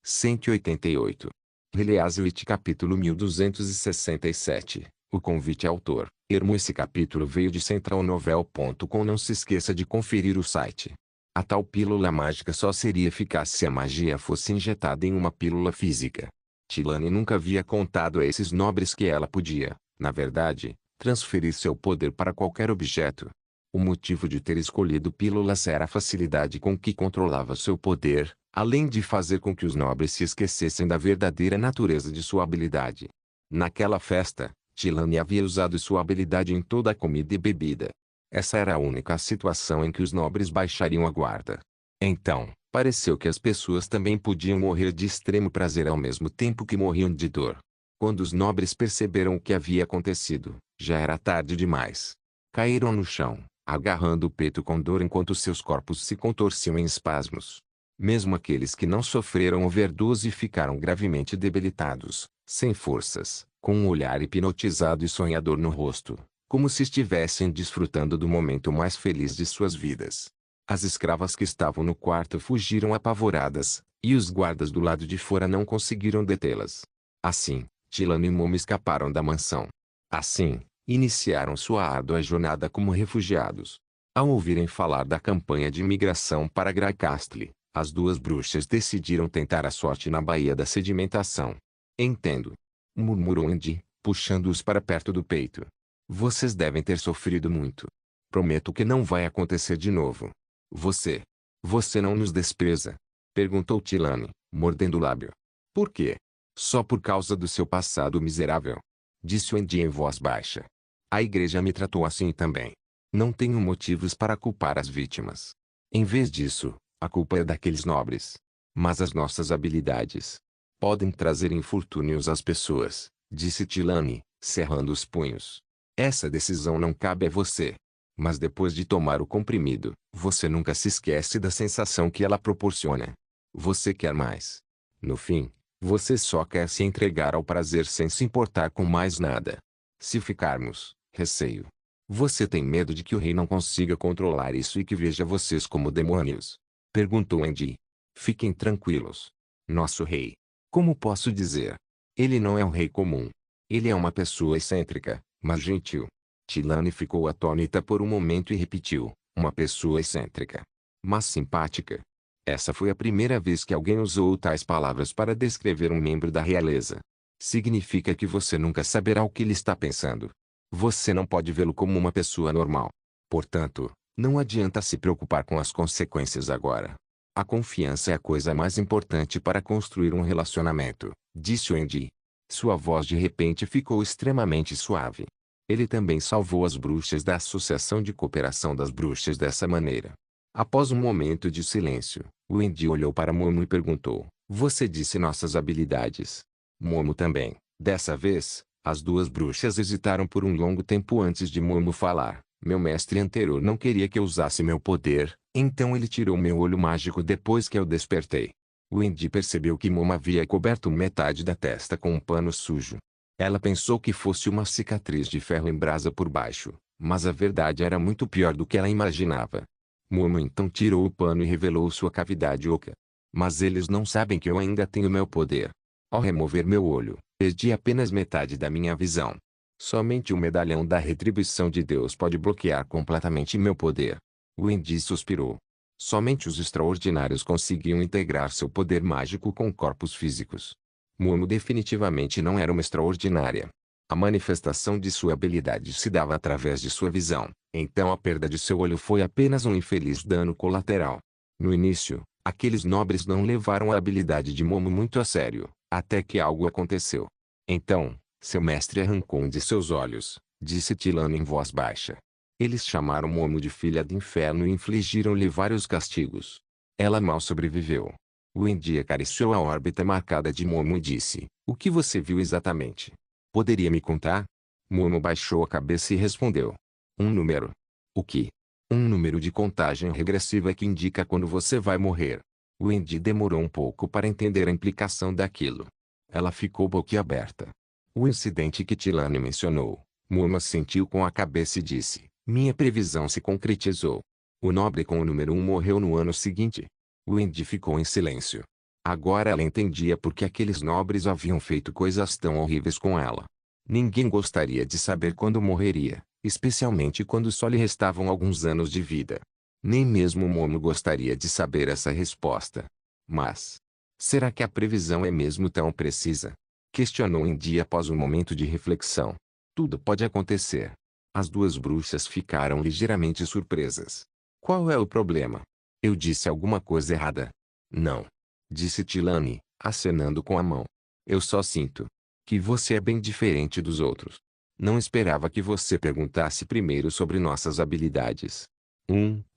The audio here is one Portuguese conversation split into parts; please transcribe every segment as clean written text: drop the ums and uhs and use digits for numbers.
188. Release capítulo 1267. O convite autor. Esse capítulo veio de centralnovel.com. Não se esqueça de conferir o site. A tal pílula mágica só seria eficaz se a magia fosse injetada em uma pílula física. Tilane nunca havia contado a esses nobres que ela podia, na verdade, transferir seu poder para qualquer objeto. O motivo de ter escolhido pílulas era a facilidade com que controlava seu poder, além de fazer com que os nobres se esquecessem da verdadeira natureza de sua habilidade. Naquela festa, Tilane havia usado sua habilidade em toda a comida e bebida. Essa era a única situação em que os nobres baixariam a guarda. Então, pareceu que as pessoas também podiam morrer de extremo prazer ao mesmo tempo que morriam de dor. Quando os nobres perceberam o que havia acontecido, já era tarde demais. Caíram no chão, agarrando o peito com dor enquanto seus corpos se contorciam em espasmos. Mesmo aqueles que não sofreram overdose ficaram gravemente debilitados, sem forças, com um olhar hipnotizado e sonhador no rosto, como se estivessem desfrutando do momento mais feliz de suas vidas. As escravas que estavam no quarto fugiram apavoradas, e os guardas do lado de fora não conseguiram detê-las. Assim, Tilane e Momo escaparam da mansão. Assim, iniciaram sua árdua jornada como refugiados. Ao ouvirem falar da campanha de imigração para Graicastle, as duas bruxas decidiram tentar a sorte na Baía da Sedimentação. Entendo, murmurou Andy, puxando-os para perto do peito. Vocês devem ter sofrido muito. Prometo que não vai acontecer de novo. Você não nos despreza? Perguntou Tilane, mordendo o lábio. Por quê? Só por causa do seu passado miserável. Disse Andy em voz baixa. A igreja me tratou assim também. Não tenho motivos para culpar as vítimas. Em vez disso, a culpa é daqueles nobres. Mas as nossas habilidades podem trazer infortúnios às pessoas, disse Tilane, cerrando os punhos. Essa decisão não cabe a você. Mas depois de tomar o comprimido, você nunca se esquece da sensação que ela proporciona. Você quer mais. No fim, você só quer se entregar ao prazer sem se importar com mais nada. Se ficarmos, receio. Você tem medo de que o rei não consiga controlar isso e que veja vocês como demônios? Perguntou Andy. Fiquem tranquilos. Nosso rei. Como posso dizer? Ele não é um rei comum. Ele é uma pessoa excêntrica, mas gentil. Tilane ficou atônita por um momento e repetiu, uma pessoa excêntrica. Mas simpática. Essa foi a primeira vez que alguém usou tais palavras para descrever um membro da realeza. Significa que você nunca saberá o que ele está pensando. Você não pode vê-lo como uma pessoa normal. Portanto, não adianta se preocupar com as consequências agora. A confiança é a coisa mais importante para construir um relacionamento, disse Andy. Sua voz de repente ficou extremamente suave. Ele também salvou as bruxas da Associação de Cooperação das Bruxas dessa maneira. Após um momento de silêncio, Andy olhou para Momo e perguntou, você disse nossas habilidades. Momo também. Dessa vez, as duas bruxas hesitaram por um longo tempo antes de Momo falar. Meu mestre anterior não queria que eu usasse meu poder, então ele tirou meu olho mágico depois que eu despertei. Andy percebeu que Momo havia coberto metade da testa com um pano sujo. Ela pensou que fosse uma cicatriz de ferro em brasa por baixo, mas a verdade era muito pior do que ela imaginava. Momo então tirou o pano e revelou sua cavidade oca. Mas eles não sabem que eu ainda tenho meu poder. Ao remover meu olho, perdi apenas metade da minha visão. Somente o medalhão da retribuição de Deus pode bloquear completamente meu poder. Andy suspirou. Somente os extraordinários conseguiam integrar seu poder mágico com corpos físicos. Momo definitivamente não era uma extraordinária. A manifestação de sua habilidade se dava através de sua visão, então a perda de seu olho foi apenas um infeliz dano colateral. No início, aqueles nobres não levaram a habilidade de Momo muito a sério, até que algo aconteceu. Então, seu mestre arrancou um de seus olhos, disse Tilane em voz baixa. Eles chamaram Momo de filha do inferno e infligiram-lhe vários castigos. Ela mal sobreviveu. Andy acariciou a órbita marcada de Momo e disse, o que você viu exatamente? Poderia me contar? Momo baixou a cabeça e respondeu. Um número. O que? Um número de contagem regressiva que indica quando você vai morrer. Andy demorou um pouco para entender a implicação daquilo. Ela ficou boquiaberta. O incidente que Tilane mencionou. Momo assentiu com a cabeça e disse, minha previsão se concretizou. O nobre com o número 1 morreu no ano seguinte. Andy ficou em silêncio. Agora ela entendia por que aqueles nobres haviam feito coisas tão horríveis com ela. Ninguém gostaria de saber quando morreria, especialmente quando só lhe restavam alguns anos de vida. Nem mesmo Momo gostaria de saber essa resposta. Mas, será que a previsão é mesmo tão precisa? Questionou Indy após um momento de reflexão. Tudo pode acontecer. As duas bruxas ficaram ligeiramente surpresas. Qual é o problema? Eu disse alguma coisa errada? Não. Disse Tilane, acenando com a mão. Eu só sinto que você é bem diferente dos outros. Não esperava que você perguntasse primeiro sobre nossas habilidades.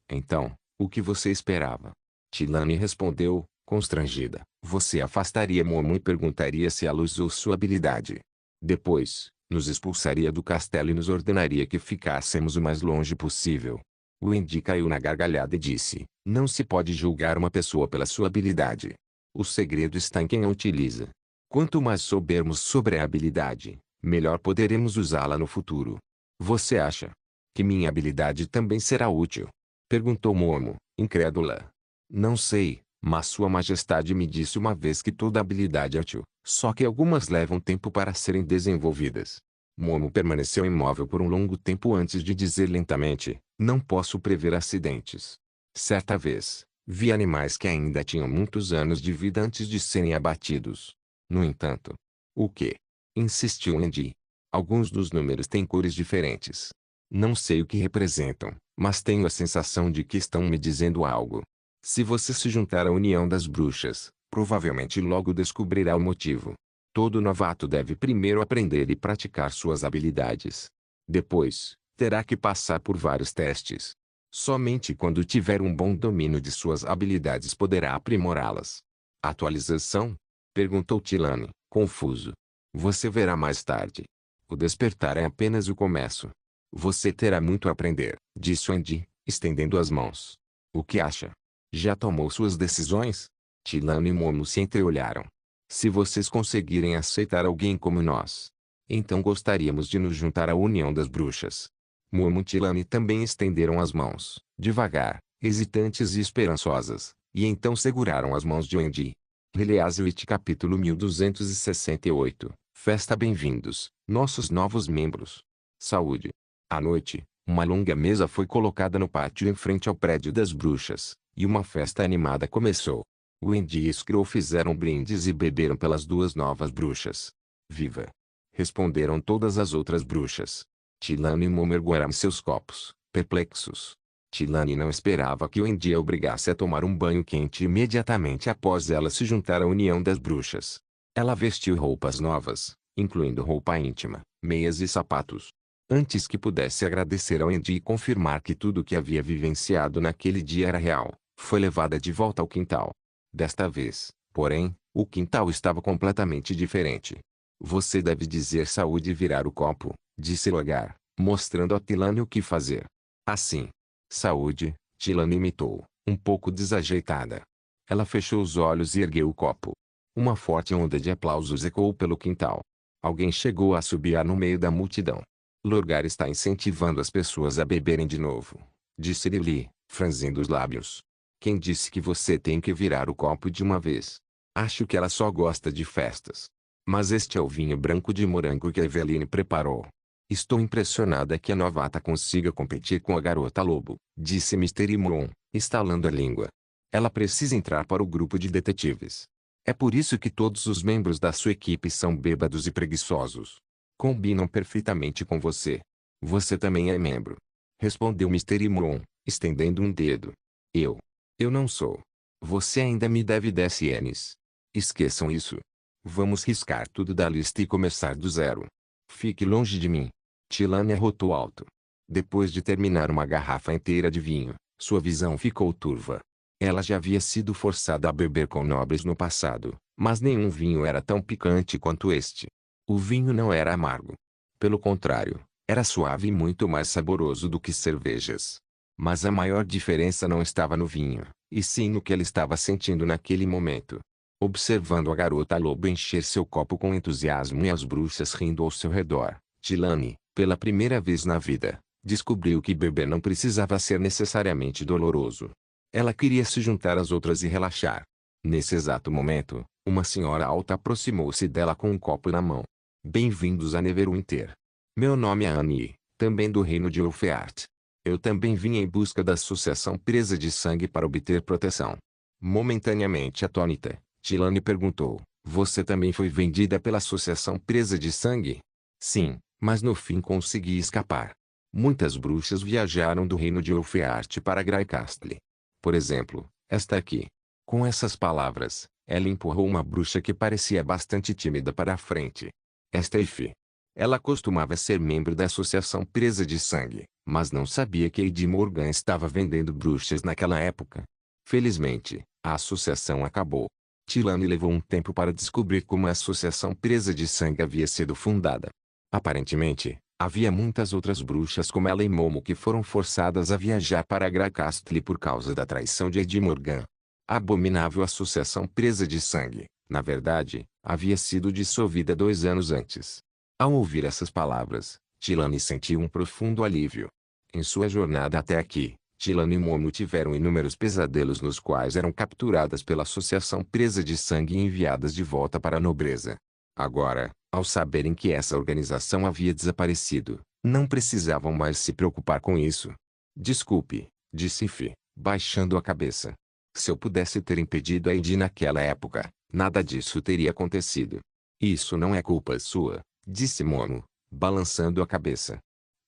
Então, o que você esperava? Tilane respondeu, constrangida. Você afastaria Momo e perguntaria se ela usou sua habilidade. Depois, nos expulsaria do castelo e nos ordenaria que ficássemos o mais longe possível. Wendy caiu na gargalhada e disse, não se pode julgar uma pessoa pela sua habilidade. O segredo está em quem a utiliza. Quanto mais soubermos sobre a habilidade, melhor poderemos usá-la no futuro. Você acha que minha habilidade também será útil? Perguntou Momo, incrédula. Não sei, mas Sua Majestade me disse uma vez que toda habilidade é útil, só que algumas levam tempo para serem desenvolvidas. Momo permaneceu imóvel por um longo tempo antes de dizer lentamente, não posso prever acidentes. Certa vez, vi animais que ainda tinham muitos anos de vida antes de serem abatidos. No entanto. O quê? Insistiu Andy. Alguns dos números têm cores diferentes. Não sei o que representam, mas tenho a sensação de que estão me dizendo algo. Se você se juntar à União das Bruxas, provavelmente logo descobrirá o motivo. Todo novato deve primeiro aprender e praticar suas habilidades. Depois, terá que passar por vários testes. Somente quando tiver um bom domínio de suas habilidades poderá aprimorá-las. Atualização? Perguntou Tilane, confuso. Você verá mais tarde. O despertar é apenas o começo. Você terá muito a aprender, disse Andy, estendendo as mãos. O que acha? Já tomou suas decisões? Tilane e Momo se entreolharam. Se vocês conseguirem aceitar alguém como nós, então gostaríamos de nos juntar à União das Bruxas. Momo e Tilane também estenderam as mãos, devagar, hesitantes e esperançosas, e então seguraram as mãos de Andy. Heliaswitch capítulo 1268 Festa bem-vindos, nossos novos membros. Saúde. À noite, uma longa mesa foi colocada no pátio em frente ao prédio das bruxas, e uma festa animada começou. Wendy e Skrull fizeram brindes e beberam pelas duas novas bruxas. Viva! Responderam todas as outras bruxas. Tilane e Momo ergueram seus copos, perplexos. Tilane não esperava que Wendy a obrigasse a tomar um banho quente imediatamente após ela se juntar à União das Bruxas. Ela vestiu roupas novas, incluindo roupa íntima, meias e sapatos. Antes que pudesse agradecer a Wendy e confirmar que tudo o que havia vivenciado naquele dia era real, foi levada de volta ao quintal. Desta vez, porém, o quintal estava completamente diferente. Você deve dizer saúde e virar o copo, disse Logar, mostrando a Tilane o que fazer. Assim. Saúde, Tilane imitou, um pouco desajeitada. Ela fechou os olhos e ergueu o copo. Uma forte onda de aplausos ecoou pelo quintal. Alguém chegou a assobiar no meio da multidão. Logar está incentivando as pessoas a beberem de novo, disse Lily, franzindo os lábios. Quem disse que você tem que virar o copo de uma vez? Acho que ela só gosta de festas. Mas este é o vinho branco de morango que a Eveline preparou. Estou impressionada que a novata consiga competir com a garota lobo, disse Mr. Imron, estalando a língua. Ela precisa entrar para o grupo de detetives. É por isso que todos os membros da sua equipe são bêbados e preguiçosos. Combinam perfeitamente com você. Você também é membro. Respondeu Mr. Imron, estendendo um dedo. Eu não sou. Você ainda me deve 10 ienes. Esqueçam isso. Vamos riscar tudo da lista e começar do zero. Fique longe de mim. Tilane arrotou alto. Depois de terminar uma garrafa inteira de vinho, sua visão ficou turva. Ela já havia sido forçada a beber com nobres no passado, mas nenhum vinho era tão picante quanto este. O vinho não era amargo. Pelo contrário, era suave e muito mais saboroso do que cervejas. Mas a maior diferença não estava no vinho, e sim no que ela estava sentindo naquele momento. Observando a garota lobo encher seu copo com entusiasmo e as bruxas rindo ao seu redor, Tilane, pela primeira vez na vida, descobriu que beber não precisava ser necessariamente doloroso. Ela queria se juntar às outras e relaxar. Nesse exato momento, uma senhora alta aproximou-se dela com um copo na mão. Bem-vindos a Neverwinter. Meu nome é Annie, também do reino de Ulfeart. Eu também vim em busca da Associação Presa de Sangue para obter proteção. Momentaneamente atônita, Tilane perguntou, você também foi vendida pela Associação Presa de Sangue? Sim, mas no fim consegui escapar. Muitas bruxas viajaram do reino de Ulfeart para Graecastle. Por exemplo, esta aqui. Com essas palavras, ela empurrou uma bruxa que parecia bastante tímida para a frente. Esta é Ife. Ela costumava ser membro da Associação Presa de Sangue, mas não sabia que Eddie Morgan estava vendendo bruxas naquela época. Felizmente, a associação acabou. Tilane levou um tempo para descobrir como a Associação Presa de Sangue havia sido fundada. Aparentemente, havia muitas outras bruxas como ela e Momo que foram forçadas a viajar para Graecastle por causa da traição de Eddie Morgan. A abominável Associação Presa de Sangue, na verdade, havia sido dissolvida 2 anos antes. Ao ouvir essas palavras, Tilane sentiu um profundo alívio. Em sua jornada até aqui, Tilane e Momo tiveram inúmeros pesadelos nos quais eram capturadas pela Associação Presa de Sangue e enviadas de volta para a nobreza. Agora, ao saberem que essa organização havia desaparecido, não precisavam mais se preocupar com isso. Desculpe, disse Ife, baixando a cabeça. Se eu pudesse ter impedido a Eddie naquela época, nada disso teria acontecido. Isso não é culpa sua, disse Momo, balançando a cabeça.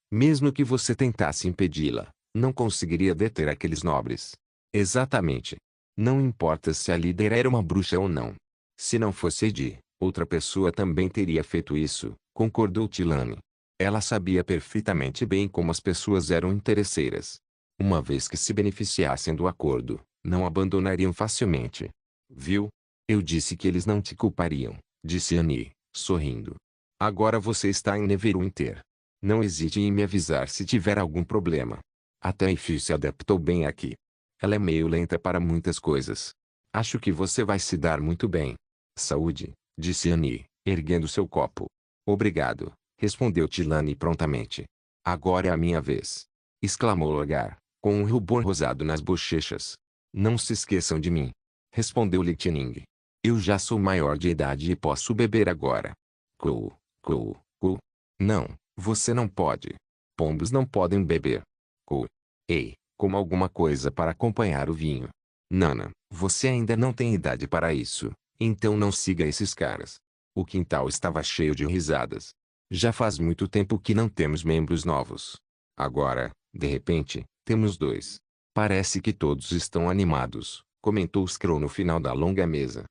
Mesmo que você tentasse impedi-la, não conseguiria deter aqueles nobres. Exatamente. Não importa se a líder era uma bruxa ou não. Se não fosse Eddie, outra pessoa também teria feito isso, concordou Tilane. Ela sabia perfeitamente bem como as pessoas eram interesseiras. Uma vez que se beneficiassem do acordo, não abandonariam facilmente. Viu? Eu disse que eles não te culpariam, disse Annie, sorrindo. Agora você está em Neverwinter. Não hesite em me avisar se tiver algum problema. Até Ife se adaptou bem aqui. Ela é meio lenta para muitas coisas. Acho que você vai se dar muito bem. Saúde, disse Annie, erguendo seu copo. Obrigado, respondeu Tilane prontamente. Agora é a minha vez. Exclamou Logar, com um rubor rosado nas bochechas. Não se esqueçam de mim. Respondeu Lichtning. Eu já sou maior de idade e posso beber agora. Cou, cou, cou. Não, você não pode. Pombos não podem beber. Cou. Ei, coma alguma coisa para acompanhar o vinho. Nana, você ainda não tem idade para isso, então não siga esses caras. O quintal estava cheio de risadas. Já faz muito tempo que não temos membros novos. Agora, de repente, temos 2. Parece que todos estão animados, comentou Skrull no final da longa mesa.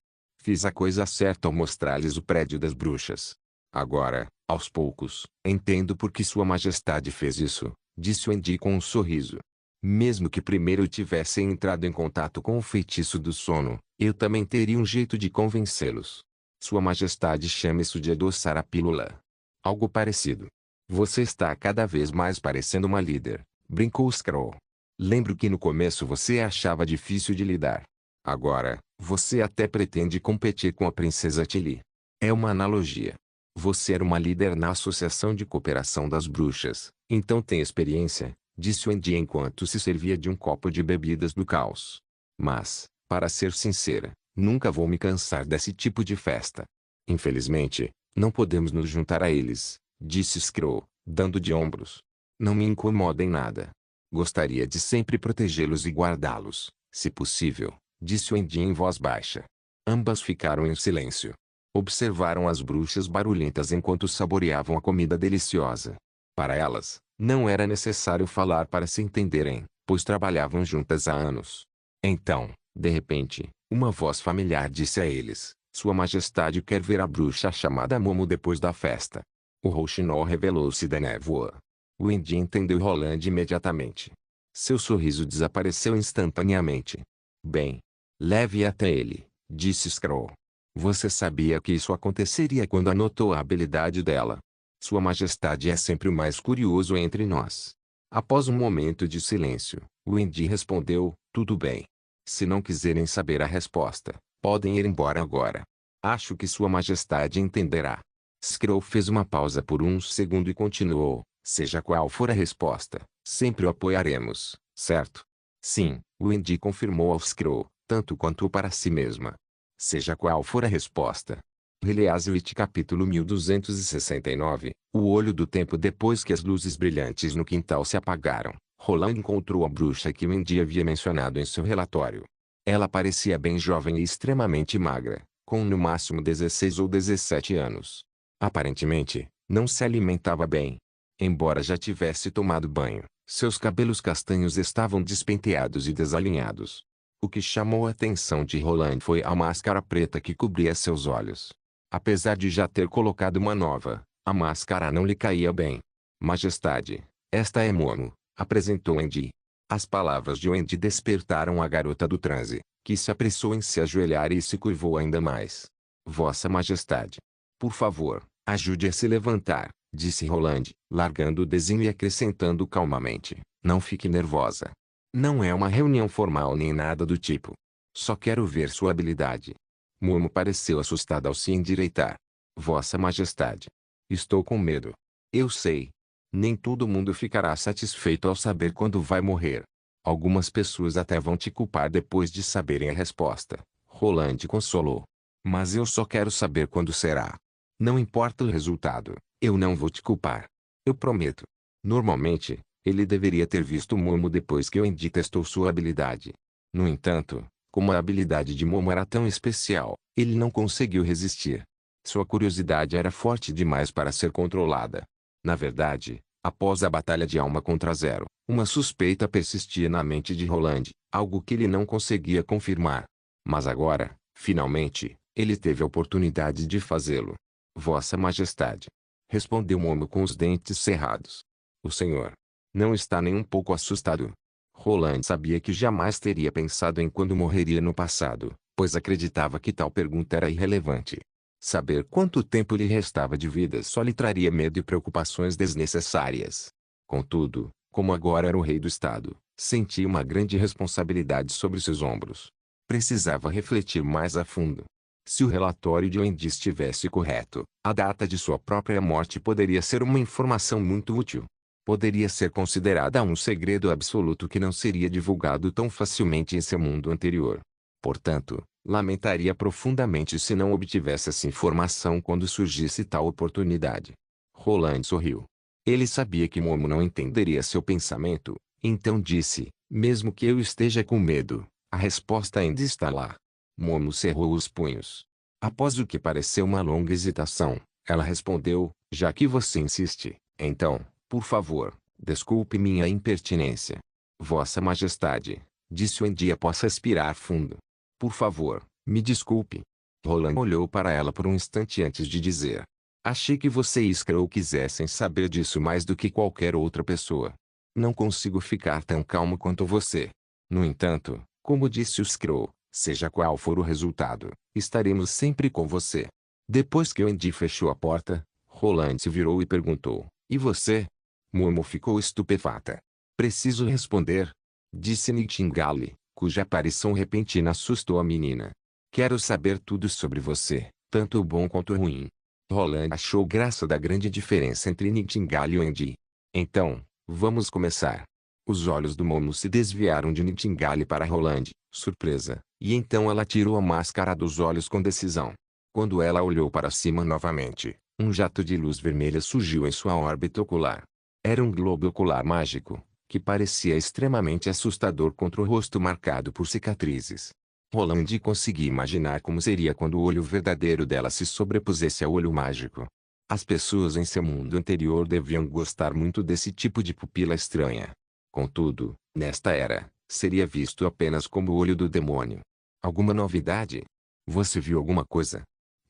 Fiz a coisa certa ao mostrar-lhes o prédio das bruxas. Agora, aos poucos, entendo por que Sua Majestade fez isso, disse Wendy com um sorriso. Mesmo que primeiro tivessem entrado em contato com o feitiço do sono, eu também teria um jeito de convencê-los. Sua Majestade chama isso de adoçar a pílula. Algo parecido. Você está cada vez mais parecendo uma líder, brincou Skrull. Lembro que no começo você achava difícil de lidar. Agora, você até pretende competir com a princesa Tilly. É uma analogia. Você era uma líder na Associação de Cooperação das Bruxas, então tem experiência, disse Wendy enquanto se servia de um copo de bebidas do caos. Mas, para ser sincera, nunca vou me cansar desse tipo de festa. Infelizmente, não podemos nos juntar a eles, disse Skrull, dando de ombros. Não me incomoda em nada. Gostaria de sempre protegê-los e guardá-los, se possível, disse Wendy em voz baixa. Ambas ficaram em silêncio. Observaram as bruxas barulhentas enquanto saboreavam a comida deliciosa. Para elas, não era necessário falar para se entenderem, pois trabalhavam juntas há anos. Então, de repente, uma voz familiar disse a eles, Sua Majestade quer ver a bruxa chamada Momo depois da festa. O rouxinol revelou-se da névoa. Wendy entendeu Roland imediatamente. Seu sorriso desapareceu instantaneamente. Bem, leve até ele, disse Skrull. Você sabia que isso aconteceria quando anotou a habilidade dela. Sua Majestade é sempre o mais curioso entre nós. Após um momento de silêncio, Wendy respondeu, tudo bem. Se não quiserem saber a resposta, podem ir embora agora. Acho que Sua Majestade entenderá. Skrull fez uma pausa por um segundo e continuou, seja qual for a resposta, sempre o apoiaremos, certo? Sim, Wendy confirmou ao Skrull, tanto quanto para si mesma. Seja qual for a resposta. Heliaswit capítulo 1269. O olho do tempo. Depois que as luzes brilhantes no quintal se apagaram, Roland encontrou a bruxa que Wendy havia mencionado em seu relatório. Ela parecia bem jovem e extremamente magra, com no máximo 16 ou 17 anos. Aparentemente, não se alimentava bem. Embora já tivesse tomado banho, seus cabelos castanhos estavam despenteados e desalinhados. O que chamou a atenção de Roland foi a máscara preta que cobria seus olhos. Apesar de já ter colocado uma nova, a máscara não lhe caía bem. Majestade, esta é Momo, apresentou Wendy. As palavras de Wendy despertaram a garota do transe, que se apressou em se ajoelhar e se curvou ainda mais. Vossa Majestade, por favor, ajude a se levantar, disse Roland, largando o desenho e acrescentando calmamente, não fique nervosa. Não é uma reunião formal nem nada do tipo. Só quero ver sua habilidade. Momo pareceu assustada ao se endireitar. Vossa Majestade. Estou com medo. Eu sei. Nem todo mundo ficará satisfeito ao saber quando vai morrer. Algumas pessoas até vão te culpar depois de saberem a resposta. Roland consolou. Mas eu só quero saber quando será. Não importa o resultado, eu não vou te culpar. Eu prometo. Normalmente, ele deveria ter visto Momo depois que Wendy testou sua habilidade. No entanto, como a habilidade de Momo era tão especial, ele não conseguiu resistir. Sua curiosidade era forte demais para ser controlada. Na verdade, após a batalha de alma contra Zero, uma suspeita persistia na mente de Roland, algo que ele não conseguia confirmar. Mas agora, finalmente, ele teve a oportunidade de fazê-lo. Vossa Majestade. Respondeu Momo com os dentes cerrados. O senhor não está nem um pouco assustado. Roland sabia que jamais teria pensado em quando morreria no passado, pois acreditava que tal pergunta era irrelevante. Saber quanto tempo lhe restava de vida só lhe traria medo e preocupações desnecessárias. Contudo, como agora era o rei do estado, sentia uma grande responsabilidade sobre seus ombros. Precisava refletir mais a fundo. Se o relatório de Wendy estivesse correto, a data de sua própria morte poderia ser uma informação muito útil. Poderia ser considerada um segredo absoluto que não seria divulgado tão facilmente em seu mundo anterior. Portanto, lamentaria profundamente se não obtivesse essa informação quando surgisse tal oportunidade. Roland sorriu. Ele sabia que Momo não entenderia seu pensamento, então disse, mesmo que eu esteja com medo, a resposta ainda está lá. Momo cerrou os punhos. Após o que pareceu uma longa hesitação, ela respondeu, já que você insiste, então, por favor, desculpe minha impertinência. Vossa Majestade, disse Wendy após respirar fundo. Por favor, me desculpe. Roland olhou para ela por um instante antes de dizer. Achei que você e Skrull quisessem saber disso mais do que qualquer outra pessoa. Não consigo ficar tão calmo quanto você. No entanto, como disse o Skrull, seja qual for o resultado, estaremos sempre com você. Depois que Wendy fechou a porta, Roland se virou e perguntou, e você? Momo ficou estupefata. Preciso responder, disse Nightingale, cuja aparição repentina assustou a menina. Quero saber tudo sobre você, tanto o bom quanto o ruim. Roland achou graça da grande diferença entre Nightingale e Wendy. Então, vamos começar. Os olhos do Momo se desviaram de Nightingale para Roland, surpresa, e então ela tirou a máscara dos olhos com decisão. Quando ela olhou para cima novamente, um jato de luz vermelha surgiu em sua órbita ocular. Era um globo ocular mágico, que parecia extremamente assustador contra o rosto marcado por cicatrizes. Roland conseguia imaginar como seria quando o olho verdadeiro dela se sobrepusesse ao olho mágico. As pessoas em seu mundo anterior deviam gostar muito desse tipo de pupila estranha. Contudo, nesta era, seria visto apenas como o olho do demônio. Alguma novidade? Você viu alguma coisa?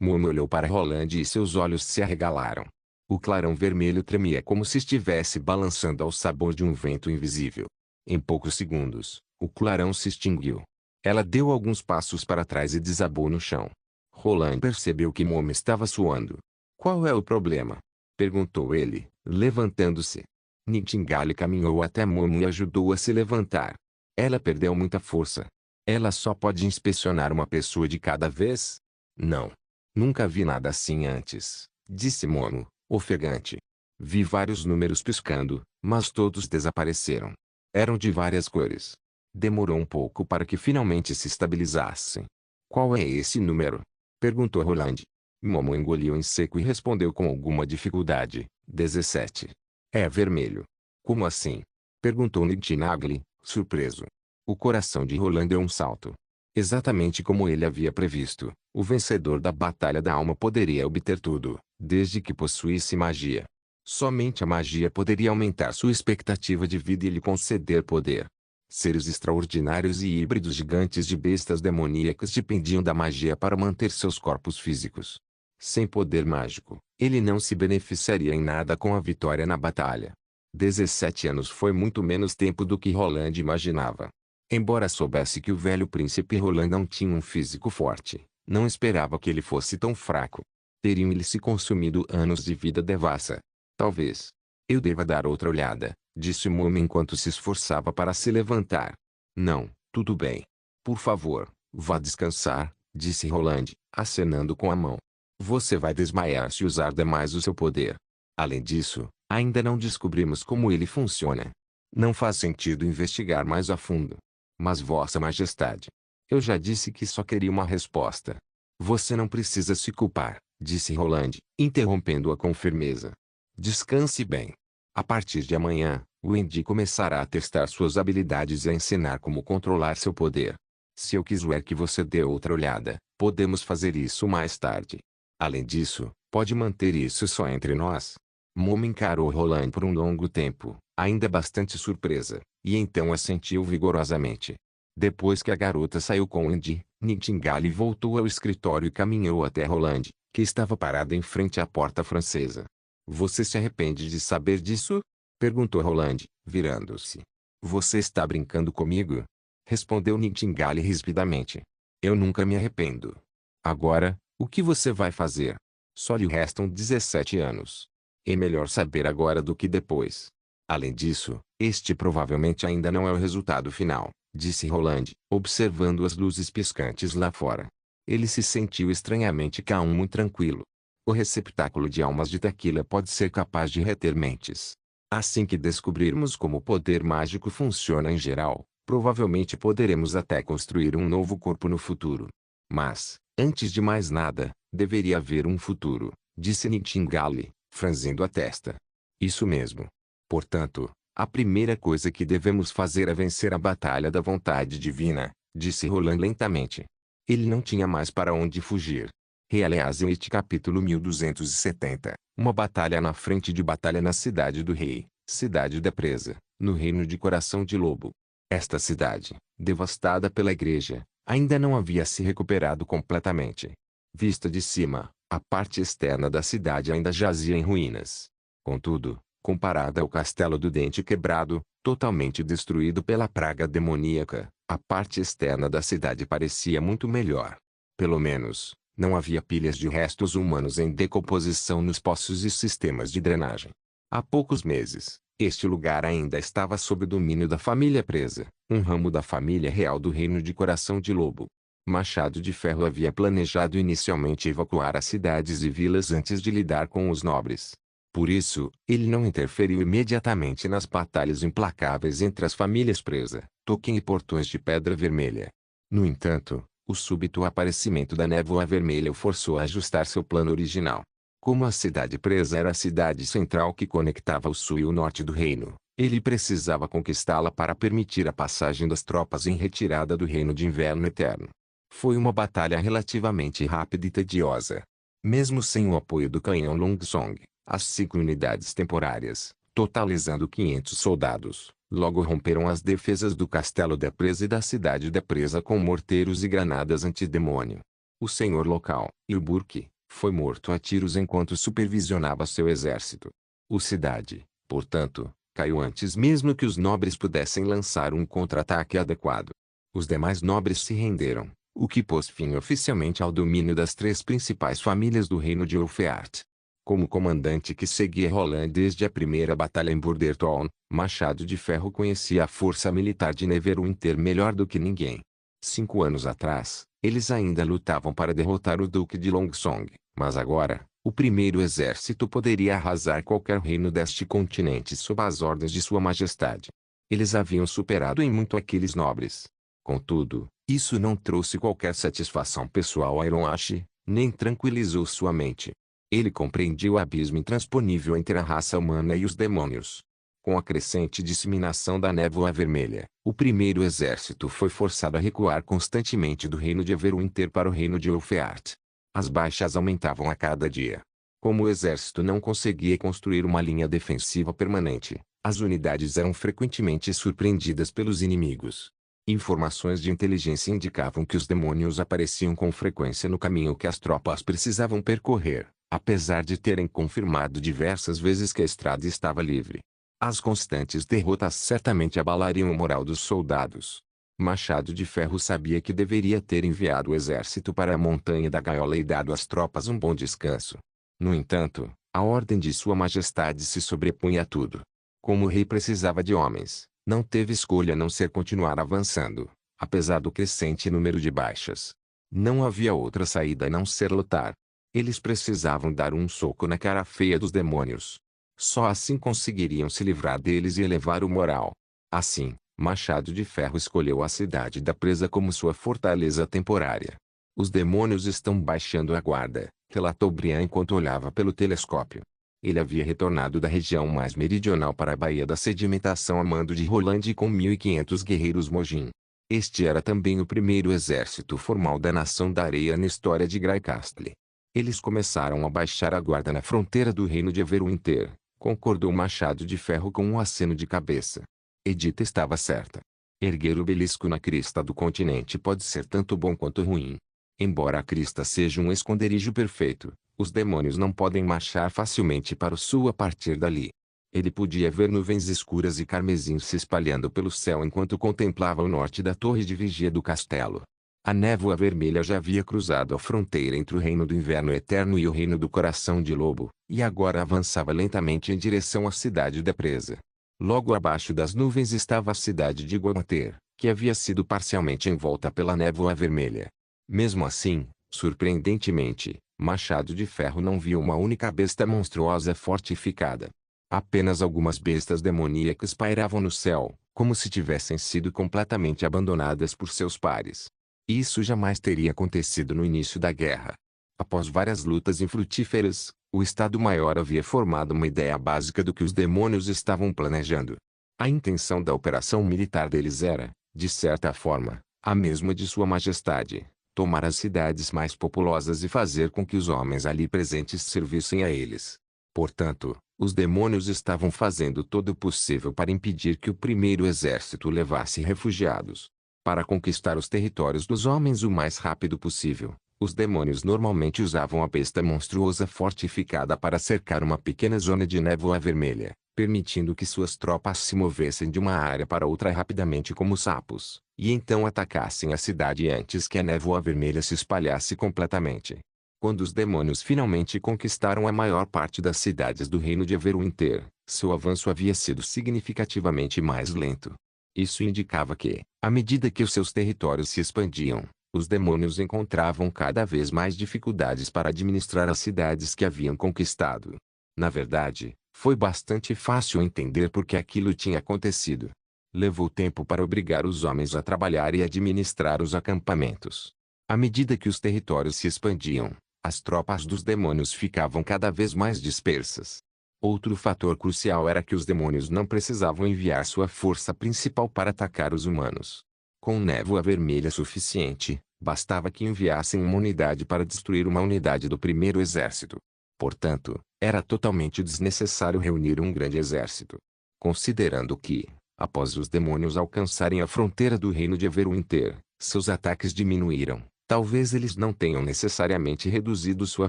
Momo olhou para Roland e seus olhos se arregalaram. O clarão vermelho tremia como se estivesse balançando ao sabor de um vento invisível. Em poucos segundos, o clarão se extinguiu. Ela deu alguns passos para trás e desabou no chão. Roland percebeu que Momo estava suando. Qual é o problema? Perguntou ele, levantando-se. Nightingale caminhou até Momo e ajudou a se levantar. Ela perdeu muita força. Ela só pode inspecionar uma pessoa de cada vez? Não. Nunca vi nada assim antes, disse Momo, ofegante. Vi vários números piscando, mas todos desapareceram. Eram de várias cores. Demorou um pouco para que finalmente se estabilizassem. Qual é esse número? Perguntou Roland. Momo engoliu em seco e respondeu com alguma dificuldade. 17. É vermelho. Como assim? Perguntou Nagli, surpreso. O coração de Roland deu um salto. Exatamente como ele havia previsto, o vencedor da Batalha da Alma poderia obter tudo, desde que possuísse magia. Somente a magia poderia aumentar sua expectativa de vida e lhe conceder poder. Seres extraordinários e híbridos gigantes de bestas demoníacas dependiam da magia para manter seus corpos físicos. Sem poder mágico, ele não se beneficiaria em nada com a vitória na batalha. 17 anos foi muito menos tempo do que Roland imaginava. Embora soubesse que o velho príncipe Roland não tinha um físico forte, não esperava que ele fosse tão fraco. Teriam-lhe se consumido anos de vida devassa. Talvez. Eu deva dar outra olhada, disse Momo enquanto se esforçava para se levantar. Não, tudo bem. Por favor, vá descansar, disse Roland, acenando com a mão. Você vai desmaiar se usar demais o seu poder. Além disso, ainda não descobrimos como ele funciona. Não faz sentido investigar mais a fundo. Mas Vossa Majestade, eu já disse que só queria uma resposta. Você não precisa se culpar, disse Roland, interrompendo-a com firmeza. Descanse bem. A partir de amanhã, Wendy começará a testar suas habilidades e a ensinar como controlar seu poder. Se eu quiser que você dê outra olhada, podemos fazer isso mais tarde. Além disso, pode manter isso só entre nós. Momo encarou Roland por um longo tempo, ainda bastante surpresa, e então assentiu vigorosamente. Depois que a garota saiu com Wendy, Nightingale voltou ao escritório e caminhou até Roland, que estava parado em frente à porta francesa. Você se arrepende de saber disso? Perguntou Roland, virando-se. Você está brincando comigo? Respondeu Nightingale rispidamente. Eu nunca me arrependo. Agora, o que você vai fazer? Só lhe restam 17 anos. É melhor saber agora do que depois. Além disso, este provavelmente ainda não é o resultado final, disse Roland, observando as luzes piscantes lá fora. Ele se sentiu estranhamente calmo e tranquilo. O receptáculo de almas de Tequila pode ser capaz de reter mentes. Assim que descobrirmos como o poder mágico funciona em geral, provavelmente poderemos até construir um novo corpo no futuro. Mas, antes de mais nada, deveria haver um futuro, disse Nightingale, franzindo a testa. Isso mesmo. Portanto, a primeira coisa que devemos fazer é vencer a batalha da vontade divina, disse Roland lentamente. Ele não tinha mais para onde fugir. Realeazeit capítulo 1270. Uma batalha na frente de batalha na cidade do rei, cidade da presa, no reino de Coração de Lobo. Esta cidade, devastada pela igreja, ainda não havia se recuperado completamente. Vista de cima, a parte externa da cidade ainda jazia em ruínas. Contudo, comparada ao castelo do Dente Quebrado, totalmente destruído pela praga demoníaca, a parte externa da cidade parecia muito melhor. Pelo menos, não havia pilhas de restos humanos em decomposição nos poços e sistemas de drenagem. Há poucos meses, este lugar ainda estava sob o domínio da família presa, um ramo da família real do reino de Coração de Lobo. Machado de Ferro havia planejado inicialmente evacuar as cidades e vilas antes de lidar com os nobres. Por isso, ele não interferiu imediatamente nas batalhas implacáveis entre as famílias presa, Tolkien e Portões de Pedra Vermelha. No entanto, o súbito aparecimento da névoa vermelha o forçou a ajustar seu plano original. Como a cidade presa era a cidade central que conectava o sul e o norte do reino, ele precisava conquistá-la para permitir a passagem das tropas em retirada do Reino de Inverno Eterno. Foi uma batalha relativamente rápida e tediosa. Mesmo sem o apoio do canhão Longsong, as 5 unidades temporárias, totalizando 500 soldados, logo romperam as defesas do castelo da presa e da cidade da presa com morteiros e granadas antidemônio. O senhor local, Ilburk, foi morto a tiros enquanto supervisionava seu exército. A cidade, portanto, caiu antes mesmo que os nobres pudessem lançar um contra-ataque adequado. Os demais nobres se renderam, o que pôs fim oficialmente ao domínio das 3 principais famílias do reino de Ulfeart. Como comandante que seguia Roland desde a primeira batalha em Burderton, Machado de Ferro conhecia a força militar de Neverwinter melhor do que ninguém. 5 anos atrás, eles ainda lutavam para derrotar o Duque de Longsong, mas agora, o primeiro exército poderia arrasar qualquer reino deste continente sob as ordens de Sua Majestade. Eles haviam superado em muito aqueles nobres. Contudo, isso não trouxe qualquer satisfação pessoal a Hiroashi, nem tranquilizou sua mente. Ele compreendia o abismo intransponível entre a raça humana e os demônios. Com a crescente disseminação da névoa vermelha, o primeiro exército foi forçado a recuar constantemente do reino de Everwinter para o reino de Ulfheart. As baixas aumentavam a cada dia. Como o exército não conseguia construir uma linha defensiva permanente, as unidades eram frequentemente surpreendidas pelos inimigos. Informações de inteligência indicavam que os demônios apareciam com frequência no caminho que as tropas precisavam percorrer, apesar de terem confirmado diversas vezes que a estrada estava livre. As constantes derrotas certamente abalariam o moral dos soldados. Machado de Ferro sabia que deveria ter enviado o exército para a Montanha da Gaiola e dado às tropas um bom descanso. No entanto, a ordem de Sua Majestade se sobrepunha a tudo. Como o rei precisava de homens, não teve escolha a não ser continuar avançando, apesar do crescente número de baixas. Não havia outra saída a não ser lutar. Eles precisavam dar um soco na cara feia dos demônios. Só assim conseguiriam se livrar deles e elevar o moral. Assim, Machado de Ferro escolheu a cidade da Presa como sua fortaleza temporária. Os demônios estão baixando a guarda, relatou Brian enquanto olhava pelo telescópio. Ele havia retornado da região mais meridional para a Baía da Sedimentação a mando de Roland com 1.500 guerreiros Mojin. Este era também o primeiro exército formal da Nação da Areia na história de Graicastle. Eles começaram a baixar a guarda na fronteira do reino de Everwinter, concordou Machado de Ferro com um aceno de cabeça. Edith estava certa. Erguer o belisco na crista do continente pode ser tanto bom quanto ruim. Embora a crista seja um esconderijo perfeito, os demônios não podem marchar facilmente para o sul a partir dali. Ele podia ver nuvens escuras e carmesim se espalhando pelo céu enquanto contemplava o norte da torre de vigia do castelo. A névoa vermelha já havia cruzado a fronteira entre o reino do inverno eterno e o reino do coração de lobo, e agora avançava lentamente em direção à cidade da Presa. Logo abaixo das nuvens estava a cidade de Guamater, que havia sido parcialmente envolta pela névoa vermelha. Mesmo assim, surpreendentemente, Machado de Ferro não viu uma única besta monstruosa fortificada. Apenas algumas bestas demoníacas pairavam no céu, como se tivessem sido completamente abandonadas por seus pares. Isso jamais teria acontecido no início da guerra. Após várias lutas infrutíferas, o Estado-Maior havia formado uma ideia básica do que os demônios estavam planejando. A intenção da operação militar deles era, de certa forma, a mesma de Sua Majestade: tomar as cidades mais populosas e fazer com que os homens ali presentes servissem a eles. Portanto, os demônios estavam fazendo todo o possível para impedir que o primeiro exército levasse refugiados. Para conquistar os territórios dos homens o mais rápido possível, os demônios normalmente usavam a besta monstruosa fortificada para cercar uma pequena zona de névoa vermelha, permitindo que suas tropas se movessem de uma área para outra rapidamente como sapos, e então atacassem a cidade antes que a névoa vermelha se espalhasse completamente. Quando os demônios finalmente conquistaram a maior parte das cidades do reino de Everwinter, seu avanço havia sido significativamente mais lento. Isso indicava que, à medida que os seus territórios se expandiam, os demônios encontravam cada vez mais dificuldades para administrar as cidades que haviam conquistado. Na verdade, foi bastante fácil entender por que aquilo tinha acontecido. Levou tempo para obrigar os homens a trabalhar e administrar os acampamentos. À medida que os territórios se expandiam, as tropas dos demônios ficavam cada vez mais dispersas. Outro fator crucial era que os demônios não precisavam enviar sua força principal para atacar os humanos. Com névoa vermelha suficiente, bastava que enviassem uma unidade para destruir uma unidade do primeiro exército. Portanto, era totalmente desnecessário reunir um grande exército. Considerando que, após os demônios alcançarem a fronteira do reino de Everwinter, seus ataques diminuíram, talvez eles não tenham necessariamente reduzido sua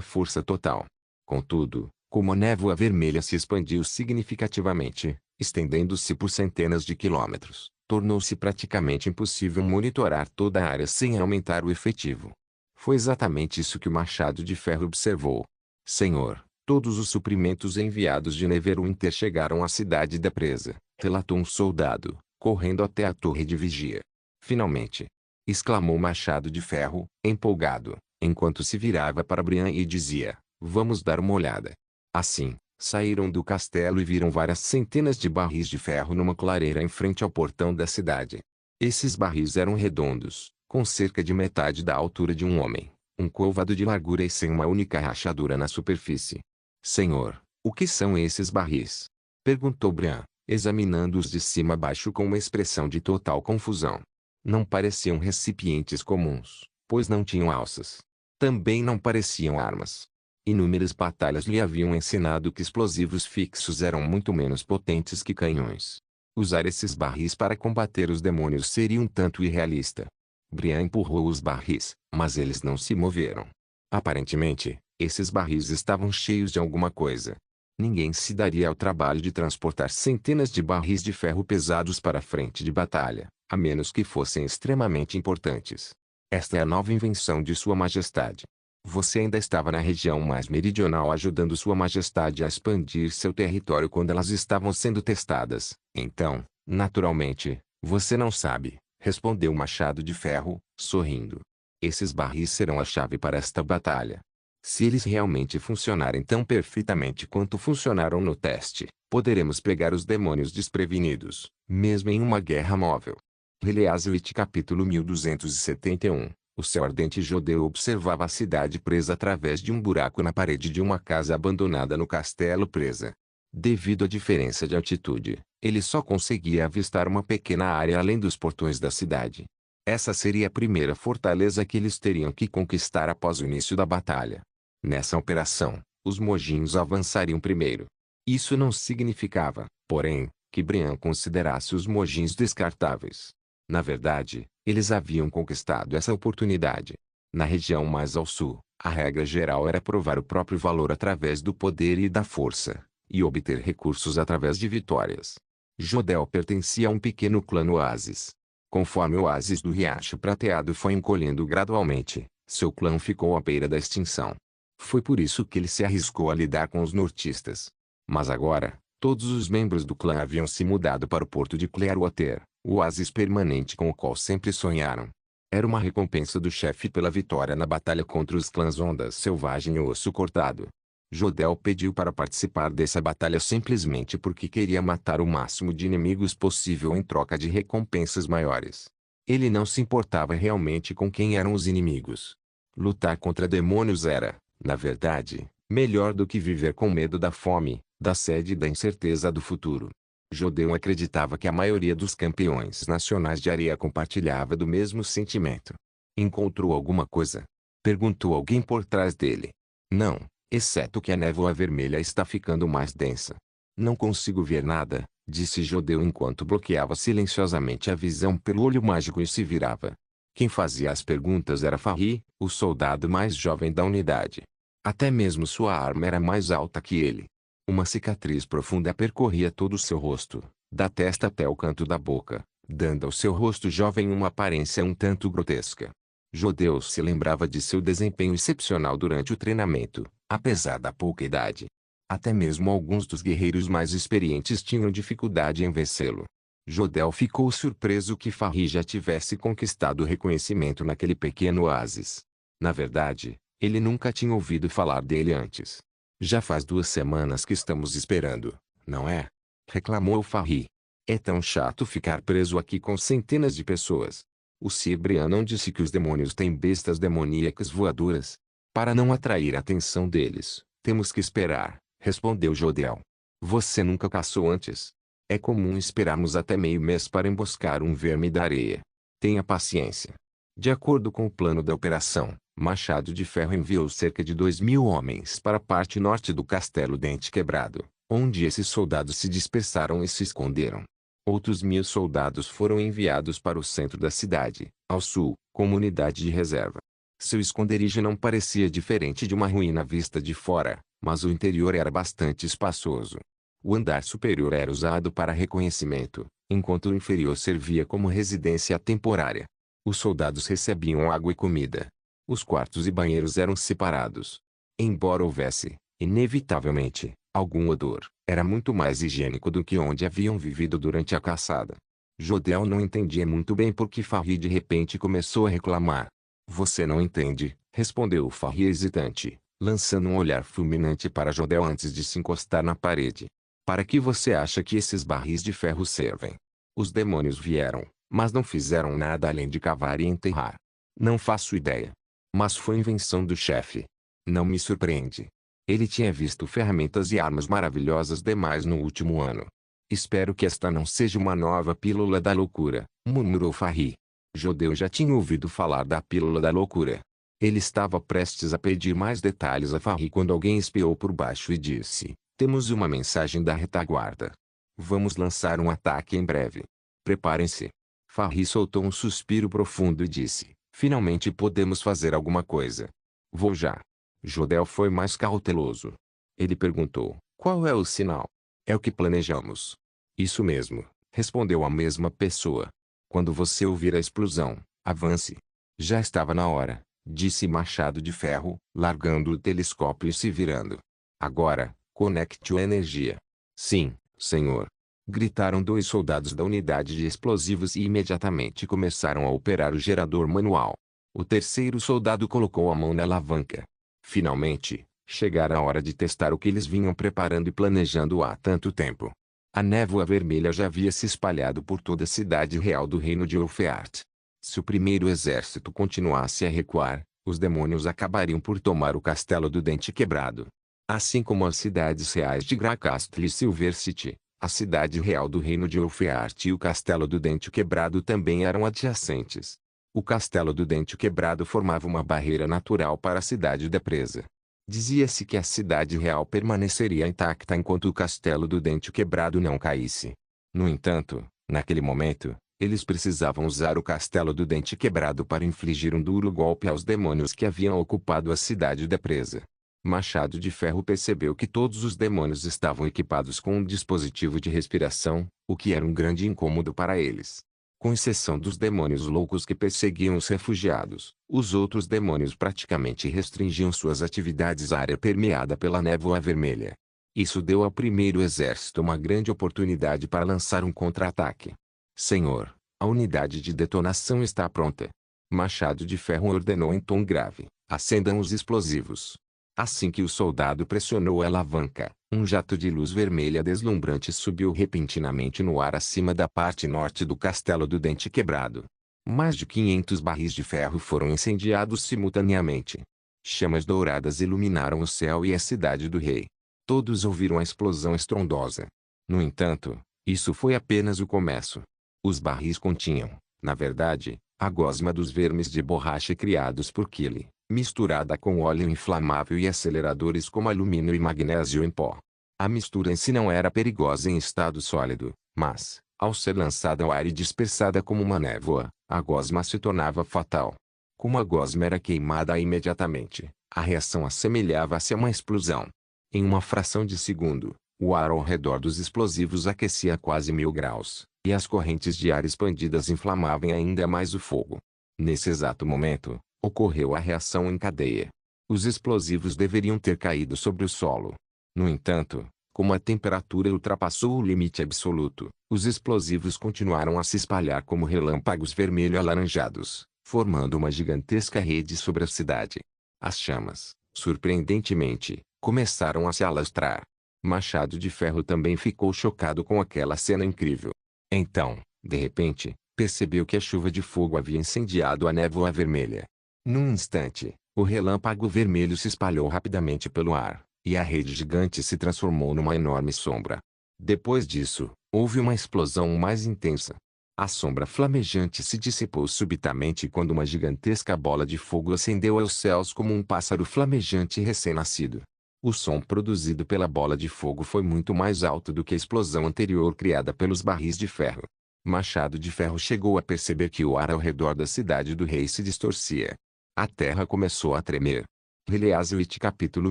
força total. Contudo, como a névoa vermelha se expandiu significativamente, estendendo-se por centenas de quilômetros, tornou-se praticamente impossível monitorar toda a área sem aumentar o efetivo. Foi exatamente isso que o Machado de Ferro observou. Senhor, todos os suprimentos enviados de Neverwinter chegaram à cidade da Presa, relatou um soldado, correndo até a torre de vigia. Finalmente! Exclamou Machado de Ferro, empolgado, enquanto se virava para Brian e dizia: vamos dar uma olhada. Assim, Saíram do castelo e viram várias centenas de barris de ferro numa clareira em frente ao portão da cidade. Esses barris eram redondos, com cerca de metade da altura de um homem, um côvado de largura e sem uma única rachadura na superfície. Senhor, o que são esses barris? Perguntou Brian, examinando-os de cima a baixo com uma expressão de total confusão. Não pareciam recipientes comuns, pois não tinham alças. Também não pareciam armas. Inúmeras batalhas lhe haviam ensinado que explosivos fixos eram muito menos potentes que canhões. Usar esses barris para combater os demônios seria um tanto irrealista. Brian empurrou os barris, mas eles não se moveram. Aparentemente, esses barris estavam cheios de alguma coisa. Ninguém se daria ao trabalho de transportar centenas de barris de ferro pesados para a frente de batalha, a menos que fossem extremamente importantes. Esta é a nova invenção de Sua Majestade. Você ainda estava na região mais meridional ajudando Sua Majestade a expandir seu território quando elas estavam sendo testadas. Então, naturalmente, você não sabe, respondeu o Machado de Ferro, sorrindo. Esses barris serão a chave para esta batalha. Se eles realmente funcionarem tão perfeitamente quanto funcionaram no teste, poderemos pegar os demônios desprevenidos, mesmo em uma guerra móvel. Heleaswit capítulo 1271. O céu ardente judeu observava a cidade presa através de um buraco na parede de uma casa abandonada no castelo presa. Devido à diferença de altitude, ele só conseguia avistar uma pequena área além dos portões da cidade. Essa seria a primeira fortaleza que eles teriam que conquistar após o início da batalha. Nessa operação, os Mojins avançariam primeiro. Isso não significava, porém, que Brian considerasse os Mojins descartáveis. Na verdade, eles haviam conquistado essa oportunidade. Na região mais ao sul, a regra geral era provar o próprio valor através do poder e da força, e obter recursos através de vitórias. Jodel pertencia a um pequeno clã no oásis. Conforme o oásis do Riacho Prateado foi encolhendo gradualmente, seu clã ficou à beira da extinção. Foi por isso que ele se arriscou a lidar com os nortistas. Mas agora, todos os membros do clã haviam se mudado para o porto de Clearwater, o oásis permanente com o qual sempre sonharam. Era uma recompensa do chefe pela vitória na batalha contra os clãs Ondas Selvagem e Osso Cortado. Jodel pediu para participar dessa batalha simplesmente porque queria matar o máximo de inimigos possível em troca de recompensas maiores. Ele não se importava realmente com quem eram os inimigos. Lutar contra demônios era, na verdade, melhor do que viver com medo da fome, da sede e da incerteza do futuro. Jodel acreditava que a maioria dos campeões nacionais de areia compartilhava do mesmo sentimento. Encontrou alguma coisa? Perguntou alguém por trás dele. Não, exceto que a névoa vermelha está ficando mais densa. Não consigo ver nada, disse Jodel enquanto bloqueava silenciosamente a visão pelo olho mágico e se virava. Quem fazia as perguntas era Farri, o soldado mais jovem da unidade. Até mesmo sua arma era mais alta que ele. Uma cicatriz profunda percorria todo o seu rosto, da testa até o canto da boca, dando ao seu rosto jovem uma aparência um tanto grotesca. Jodel se lembrava de seu desempenho excepcional durante o treinamento, apesar da pouca idade. Até mesmo alguns dos guerreiros mais experientes tinham dificuldade em vencê-lo. Jodel ficou surpreso que Farri já tivesse conquistado reconhecimento naquele pequeno oásis. Na verdade, ele nunca tinha ouvido falar dele antes. Já faz 2 semanas que estamos esperando, não é? Reclamou Farri. É tão chato ficar preso aqui com centenas de pessoas. O Cibrian não disse que os demônios têm bestas demoníacas voadoras? Para não atrair a atenção deles, temos que esperar, respondeu Jodel. Você nunca caçou antes? É comum esperarmos até meio mês para emboscar um verme da areia. Tenha paciência. De acordo com o plano da operação, Machado de Ferro enviou cerca de 2.000 homens para a parte norte do Castelo Dente Quebrado, onde esses soldados se dispersaram e se esconderam. Outros 1.000 soldados foram enviados para o centro da cidade, ao sul, como unidade de reserva. Seu esconderijo não parecia diferente de uma ruína vista de fora, mas o interior era bastante espaçoso. O andar superior era usado para reconhecimento, enquanto o inferior servia como residência temporária. Os soldados recebiam água e comida. Os quartos e banheiros eram separados. Embora houvesse, inevitavelmente, algum odor, era muito mais higiênico do que onde haviam vivido durante a caçada. Jodel não entendia muito bem por que Farri de repente começou a reclamar. Você não entende, respondeu Farri hesitante, lançando um olhar fulminante para Jodel antes de se encostar na parede. Para que você acha que esses barris de ferro servem? Os demônios vieram, mas não fizeram nada além de cavar e enterrar. Não faço ideia. Mas foi invenção do chefe. Não me surpreende. Ele tinha visto ferramentas e armas maravilhosas demais no último ano. Espero que esta não seja uma nova pílula da loucura, murmurou Farri. Jodel já tinha ouvido falar da pílula da loucura. Ele estava prestes a pedir mais detalhes a Farri quando alguém espiou por baixo e disse: temos uma mensagem da retaguarda. Vamos lançar um ataque em breve. Preparem-se. Farri soltou um suspiro profundo e disse: finalmente podemos fazer alguma coisa. Vou já. Jodel foi mais cauteloso. Ele perguntou: qual é o sinal? É o que planejamos. Isso mesmo, respondeu a mesma pessoa. Quando você ouvir a explosão, avance. Já estava na hora, disse Machado de Ferro, largando o telescópio e se virando. Agora, conecte a energia. Sim, senhor. Gritaram dois soldados da unidade de explosivos e imediatamente começaram a operar o gerador manual. O terceiro soldado colocou a mão na alavanca. Finalmente, chegara a hora de testar o que eles vinham preparando e planejando há tanto tempo. A névoa vermelha já havia se espalhado por toda a cidade real do reino de Ulfeart. Se o primeiro exército continuasse a recuar, os demônios acabariam por tomar o castelo do Dente Quebrado. Assim como as cidades reais de Gracastle e Silver City, a cidade real do reino de Ulfeart e o castelo do Dente Quebrado também eram adjacentes. O castelo do Dente Quebrado formava uma barreira natural para a cidade da presa. Dizia-se que a cidade real permaneceria intacta enquanto o castelo do Dente Quebrado não caísse. No entanto, naquele momento, eles precisavam usar o castelo do Dente Quebrado para infligir um duro golpe aos demônios que haviam ocupado a cidade da presa. Machado de Ferro percebeu que todos os demônios estavam equipados com um dispositivo de respiração, o que era um grande incômodo para eles. Com exceção dos demônios loucos que perseguiam os refugiados, os outros demônios praticamente restringiam suas atividades à área permeada pela névoa vermelha. Isso deu ao primeiro exército uma grande oportunidade para lançar um contra-ataque. Senhor, a unidade de detonação está pronta. Machado de Ferro ordenou em tom grave: acendam os explosivos. Assim que o soldado pressionou a alavanca, um jato de luz vermelha deslumbrante subiu repentinamente no ar acima da parte norte do castelo do Dente Quebrado. Mais de 500 barris de ferro foram incendiados simultaneamente. Chamas douradas iluminaram o céu e a cidade do rei. Todos ouviram a explosão estrondosa. No entanto, isso foi apenas o começo. Os barris continham, na verdade, a gosma dos vermes de borracha criados por Kyle, misturada com óleo inflamável e aceleradores como alumínio e magnésio em pó. A mistura em si não era perigosa em estado sólido, mas, ao ser lançada ao ar e dispersada como uma névoa, a gosma se tornava fatal. Como a gosma era queimada imediatamente, a reação assemelhava-se a uma explosão. Em uma fração de segundo, o ar ao redor dos explosivos aquecia a quase 1000 graus, e as correntes de ar expandidas inflamavam ainda mais o fogo. Nesse exato momento, ocorreu a reação em cadeia. Os explosivos deveriam ter caído sobre o solo. No entanto, como a temperatura ultrapassou o limite absoluto, os explosivos continuaram a se espalhar como relâmpagos vermelho-alaranjados, formando uma gigantesca rede sobre a cidade. As chamas, surpreendentemente, começaram a se alastrar. Machado de Ferro também ficou chocado com aquela cena incrível. Então, de repente, percebeu que a chuva de fogo havia incendiado a névoa vermelha. Num instante, o relâmpago vermelho se espalhou rapidamente pelo ar, e a rede gigante se transformou numa enorme sombra. Depois disso, houve uma explosão mais intensa. A sombra flamejante se dissipou subitamente quando uma gigantesca bola de fogo ascendeu aos céus como um pássaro flamejante recém-nascido. O som produzido pela bola de fogo foi muito mais alto do que a explosão anterior criada pelos barris de ferro. Machado de Ferro chegou a perceber que o ar ao redor da cidade do rei se distorcia. A terra começou a tremer. Release capítulo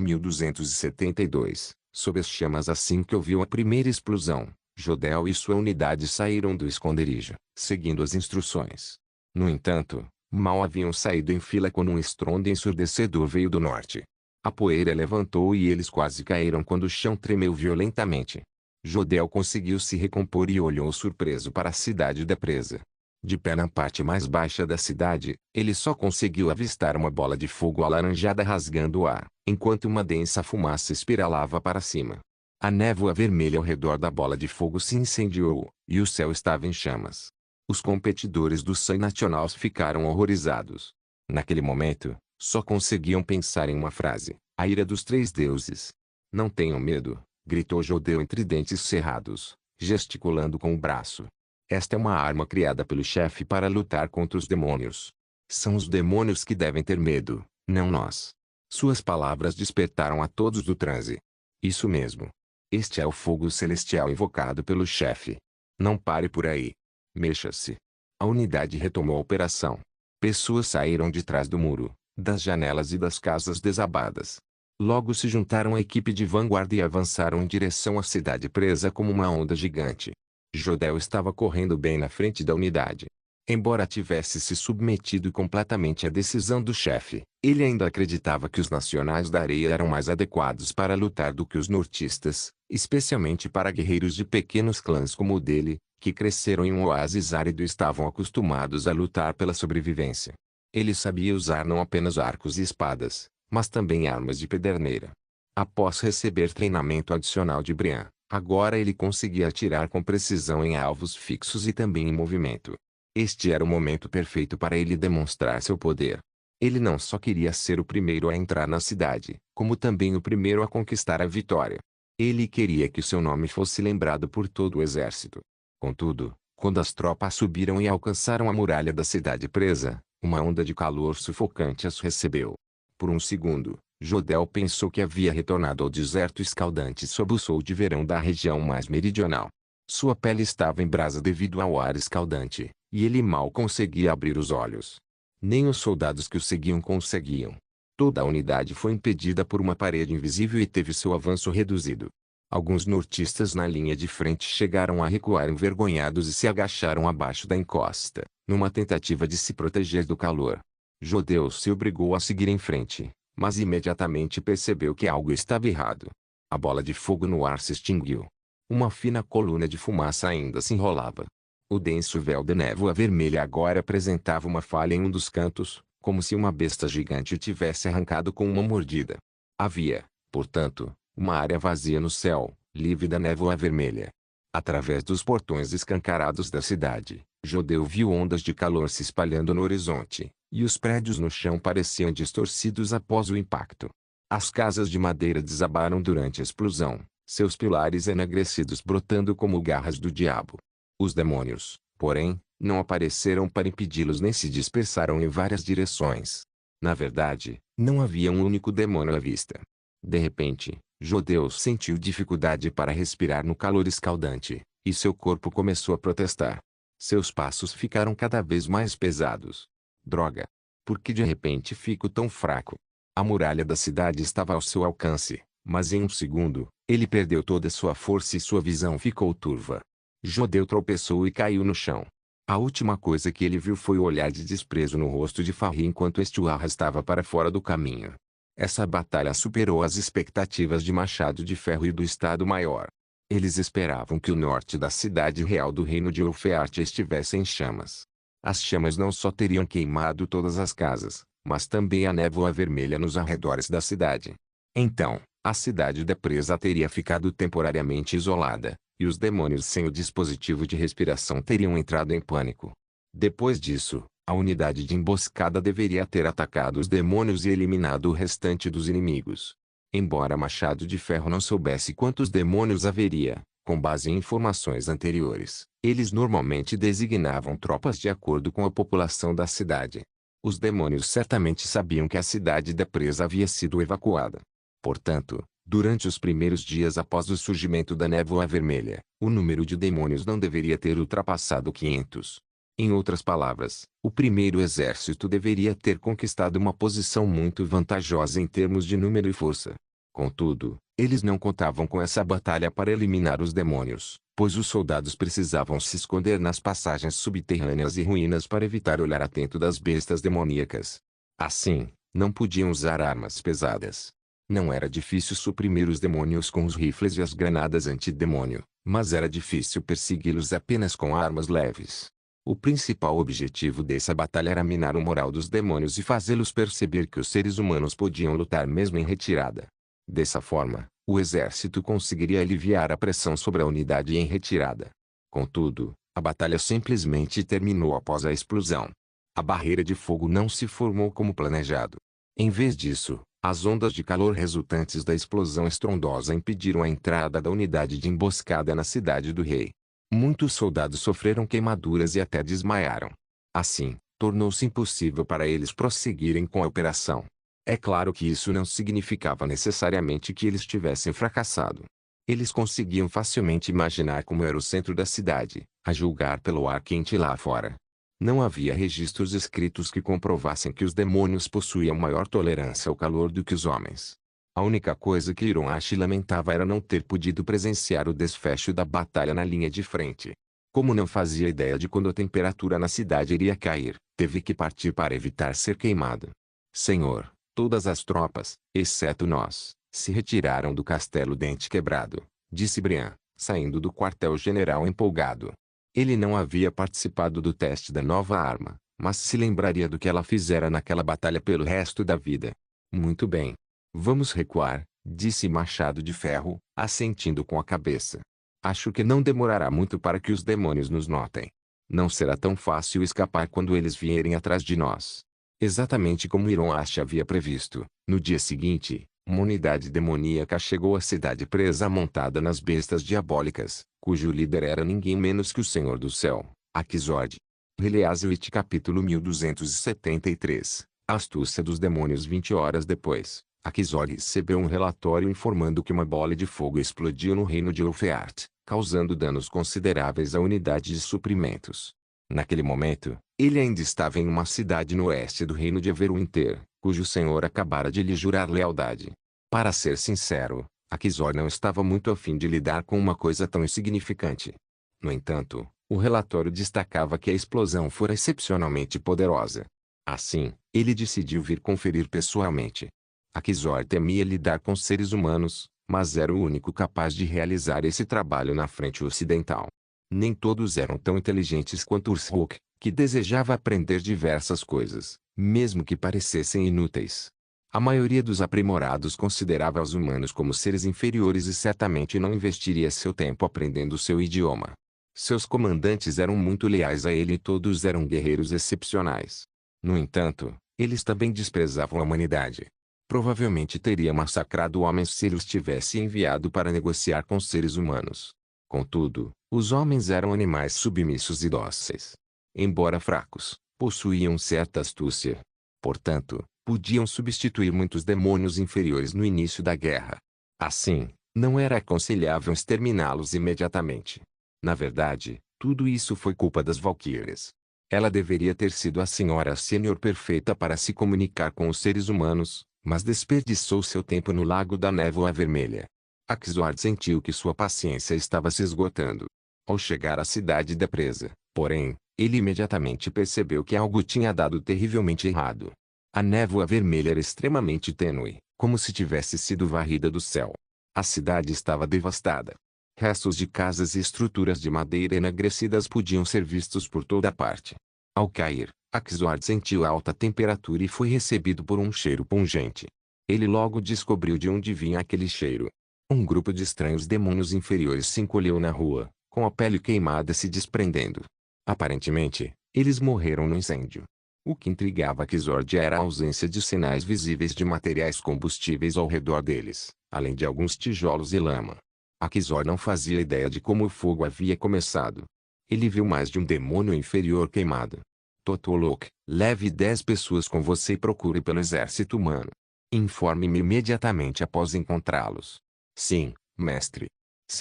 1272. Sob as chamas assim que ouviu a primeira explosão, Jodel e sua unidade saíram do esconderijo, seguindo as instruções. No entanto, mal haviam saído em fila quando um estrondo ensurdecedor veio do norte. A poeira levantou e eles quase caíram quando o chão tremeu violentamente. Jodel conseguiu se recompor e olhou surpreso para a cidade da presa. De pé na parte mais baixa da cidade, ele só conseguiu avistar uma bola de fogo alaranjada rasgando o ar, enquanto uma densa fumaça espiralava para cima. A névoa vermelha ao redor da bola de fogo se incendiou, e o céu estava em chamas. Os competidores do Sun Nationals ficaram horrorizados. Naquele momento, só conseguiam pensar em uma frase: a ira dos três deuses. Não tenham medo, gritou Jodeu entre dentes cerrados, gesticulando com o braço. Esta é uma arma criada pelo chefe para lutar contra os demônios. São os demônios que devem ter medo, não nós. Suas palavras despertaram a todos do transe. Isso mesmo. Este é o fogo celestial invocado pelo chefe. Não pare por aí. Mexa-se. A unidade retomou a operação. Pessoas saíram de trás do muro, das janelas e das casas desabadas. Logo se juntaram à equipe de vanguarda e avançaram em direção à cidade presa como uma onda gigante. Jodeu estava correndo bem na frente da unidade. Embora tivesse se submetido completamente à decisão do chefe, ele ainda acreditava que os nacionais da areia eram mais adequados para lutar do que os nortistas, especialmente para guerreiros de pequenos clãs como o dele, que cresceram em um oásis árido e estavam acostumados a lutar pela sobrevivência. Ele sabia usar não apenas arcos e espadas, mas também armas de pederneira. Após receber treinamento adicional de Brian, agora ele conseguia atirar com precisão em alvos fixos e também em movimento. Este era o momento perfeito para ele demonstrar seu poder. Ele não só queria ser o primeiro a entrar na cidade, como também o primeiro a conquistar a vitória. Ele queria que seu nome fosse lembrado por todo o exército. Contudo, quando as tropas subiram e alcançaram a muralha da cidade presa, uma onda de calor sufocante as recebeu. Por um segundo, Jodeu pensou que havia retornado ao deserto escaldante sob o sol de verão da região mais meridional. Sua pele estava em brasa devido ao ar escaldante, e ele mal conseguia abrir os olhos. Nem os soldados que o seguiam conseguiam. Toda a unidade foi impedida por uma parede invisível e teve seu avanço reduzido. Alguns nortistas na linha de frente chegaram a recuar envergonhados e se agacharam abaixo da encosta, numa tentativa de se proteger do calor. Jodeu se obrigou a seguir em frente, mas imediatamente percebeu que algo estava errado. A bola de fogo no ar se extinguiu. Uma fina coluna de fumaça ainda se enrolava. O denso véu de névoa vermelha agora apresentava uma falha em um dos cantos, como se uma besta gigante o tivesse arrancado com uma mordida. Havia, portanto, uma área vazia no céu, livre da névoa vermelha. Através dos portões escancarados da cidade, Jodeu viu ondas de calor se espalhando no horizonte, e os prédios no chão pareciam distorcidos após o impacto. As casas de madeira desabaram durante a explosão, seus pilares enegrecidos brotando como garras do diabo. Os demônios, porém, não apareceram para impedi-los nem se dispersaram em várias direções. Na verdade, não havia um único demônio à vista. De repente, Jodeu sentiu dificuldade para respirar no calor escaldante, e seu corpo começou a protestar. Seus passos ficaram cada vez mais pesados. Droga! Por que de repente fico tão fraco? A muralha da cidade estava ao seu alcance, mas em um segundo, ele perdeu toda sua força e sua visão ficou turva. Jodeu tropeçou e caiu no chão. A última coisa que ele viu foi o olhar de desprezo no rosto de Farri enquanto este o arrastava para fora do caminho. Essa batalha superou as expectativas de Machado de Ferro e do Estado-Maior. Eles esperavam que o norte da cidade real do reino de Ulfeart estivesse em chamas. As chamas não só teriam queimado todas as casas, mas também a névoa vermelha nos arredores da cidade. Então, a cidade da presa teria ficado temporariamente isolada, e os demônios sem o dispositivo de respiração teriam entrado em pânico. Depois disso, a unidade de emboscada deveria ter atacado os demônios e eliminado o restante dos inimigos. Embora Machado de Ferro não soubesse quantos demônios haveria, com base em informações anteriores, eles normalmente designavam tropas de acordo com a população da cidade. Os demônios certamente sabiam que a cidade da presa havia sido evacuada. Portanto, durante os primeiros dias após o surgimento da névoa vermelha, o número de demônios não deveria ter ultrapassado 500. Em outras palavras, o primeiro exército deveria ter conquistado uma posição muito vantajosa em termos de número e força. Contudo, eles não contavam com essa batalha para eliminar os demônios, pois os soldados precisavam se esconder nas passagens subterrâneas e ruínas para evitar o olhar atento das bestas demoníacas. Assim, não podiam usar armas pesadas. Não era difícil suprimir os demônios com os rifles e as granadas antidemônio, mas era difícil persegui-los apenas com armas leves. O principal objetivo dessa batalha era minar o moral dos demônios e fazê-los perceber que os seres humanos podiam lutar mesmo em retirada. Dessa forma, o exército conseguiria aliviar a pressão sobre a unidade em retirada. Contudo, a batalha simplesmente terminou após a explosão. A barreira de fogo não se formou como planejado. Em vez disso, as ondas de calor resultantes da explosão estrondosa impediram a entrada da unidade de emboscada na cidade do rei. Muitos soldados sofreram queimaduras e até desmaiaram. Assim, tornou-se impossível para eles prosseguirem com a operação. É claro que isso não significava necessariamente que eles tivessem fracassado. Eles conseguiam facilmente imaginar como era o centro da cidade, a julgar pelo ar quente lá fora. Não havia registros escritos que comprovassem que os demônios possuíam maior tolerância ao calor do que os homens. A única coisa que Hiroashi lamentava era não ter podido presenciar o desfecho da batalha na linha de frente. Como não fazia ideia de quando a temperatura na cidade iria cair, teve que partir para evitar ser queimado. Senhor, todas as tropas, exceto nós, se retiraram do castelo Dente Quebrado, disse Brian, saindo do quartel-general empolgado. Ele não havia participado do teste da nova arma, mas se lembraria do que ela fizera naquela batalha pelo resto da vida. Muito bem. Vamos recuar, disse Machado de Ferro, assentindo com a cabeça. Acho que não demorará muito para que os demônios nos notem. Não será tão fácil escapar quando eles vierem atrás de nós. Exatamente como Hiroashi havia previsto, no dia seguinte, uma unidade demoníaca chegou à cidade presa montada nas bestas diabólicas, cujo líder era ninguém menos que o Senhor do Céu, Akizord. Release capítulo 1273, Astúcia dos Demônios. 20 horas depois, Akizord recebeu um relatório informando que uma bola de fogo explodiu no reino de Ulfeart, causando danos consideráveis à unidade de suprimentos. Naquele momento, ele ainda estava em uma cidade no oeste do reino de Everwinter, cujo senhor acabara de lhe jurar lealdade. Para ser sincero, Akizord não estava muito afim de lidar com uma coisa tão insignificante. No entanto, o relatório destacava que a explosão fora excepcionalmente poderosa. Assim, ele decidiu vir conferir pessoalmente. Akizord temia lidar com seres humanos, mas era o único capaz de realizar esse trabalho na frente ocidental. Nem todos eram tão inteligentes quanto Urshulk, que desejava aprender diversas coisas, mesmo que parecessem inúteis. A maioria dos aprimorados considerava os humanos como seres inferiores e certamente não investiria seu tempo aprendendo seu idioma. Seus comandantes eram muito leais a ele e todos eram guerreiros excepcionais. No entanto, eles também desprezavam a humanidade. Provavelmente teria massacrado homens se ele os tivesse enviado para negociar com seres humanos. Contudo, os homens eram animais submissos e dóceis. Embora fracos, possuíam certa astúcia. Portanto, podiam substituir muitos demônios inferiores no início da guerra. Assim, não era aconselhável exterminá-los imediatamente. Na verdade, tudo isso foi culpa das Valquírias. Ela deveria ter sido a senhora sênior perfeita para se comunicar com os seres humanos, mas desperdiçou seu tempo no Lago da Névoa Vermelha. Akizord sentiu que sua paciência estava se esgotando. Ao chegar à cidade da presa, porém, ele imediatamente percebeu que algo tinha dado terrivelmente errado. A névoa vermelha era extremamente tênue, como se tivesse sido varrida do céu. A cidade estava devastada. Restos de casas e estruturas de madeira enegrecidas podiam ser vistos por toda parte. Ao cair, Akizord sentiu alta temperatura e foi recebido por um cheiro pungente. Ele logo descobriu de onde vinha aquele cheiro. Um grupo de estranhos demônios inferiores se encolheu na rua, com a pele queimada se desprendendo. Aparentemente, eles morreram no incêndio. O que intrigava Akizord era a ausência de sinais visíveis de materiais combustíveis ao redor deles, além de alguns tijolos e lama. Akizord não fazia ideia de como o fogo havia começado. Ele viu mais de um demônio inferior queimado. Totolok, leve 10 pessoas com você e procure pelo exército humano. Informe-me imediatamente após encontrá-los. Sim, mestre.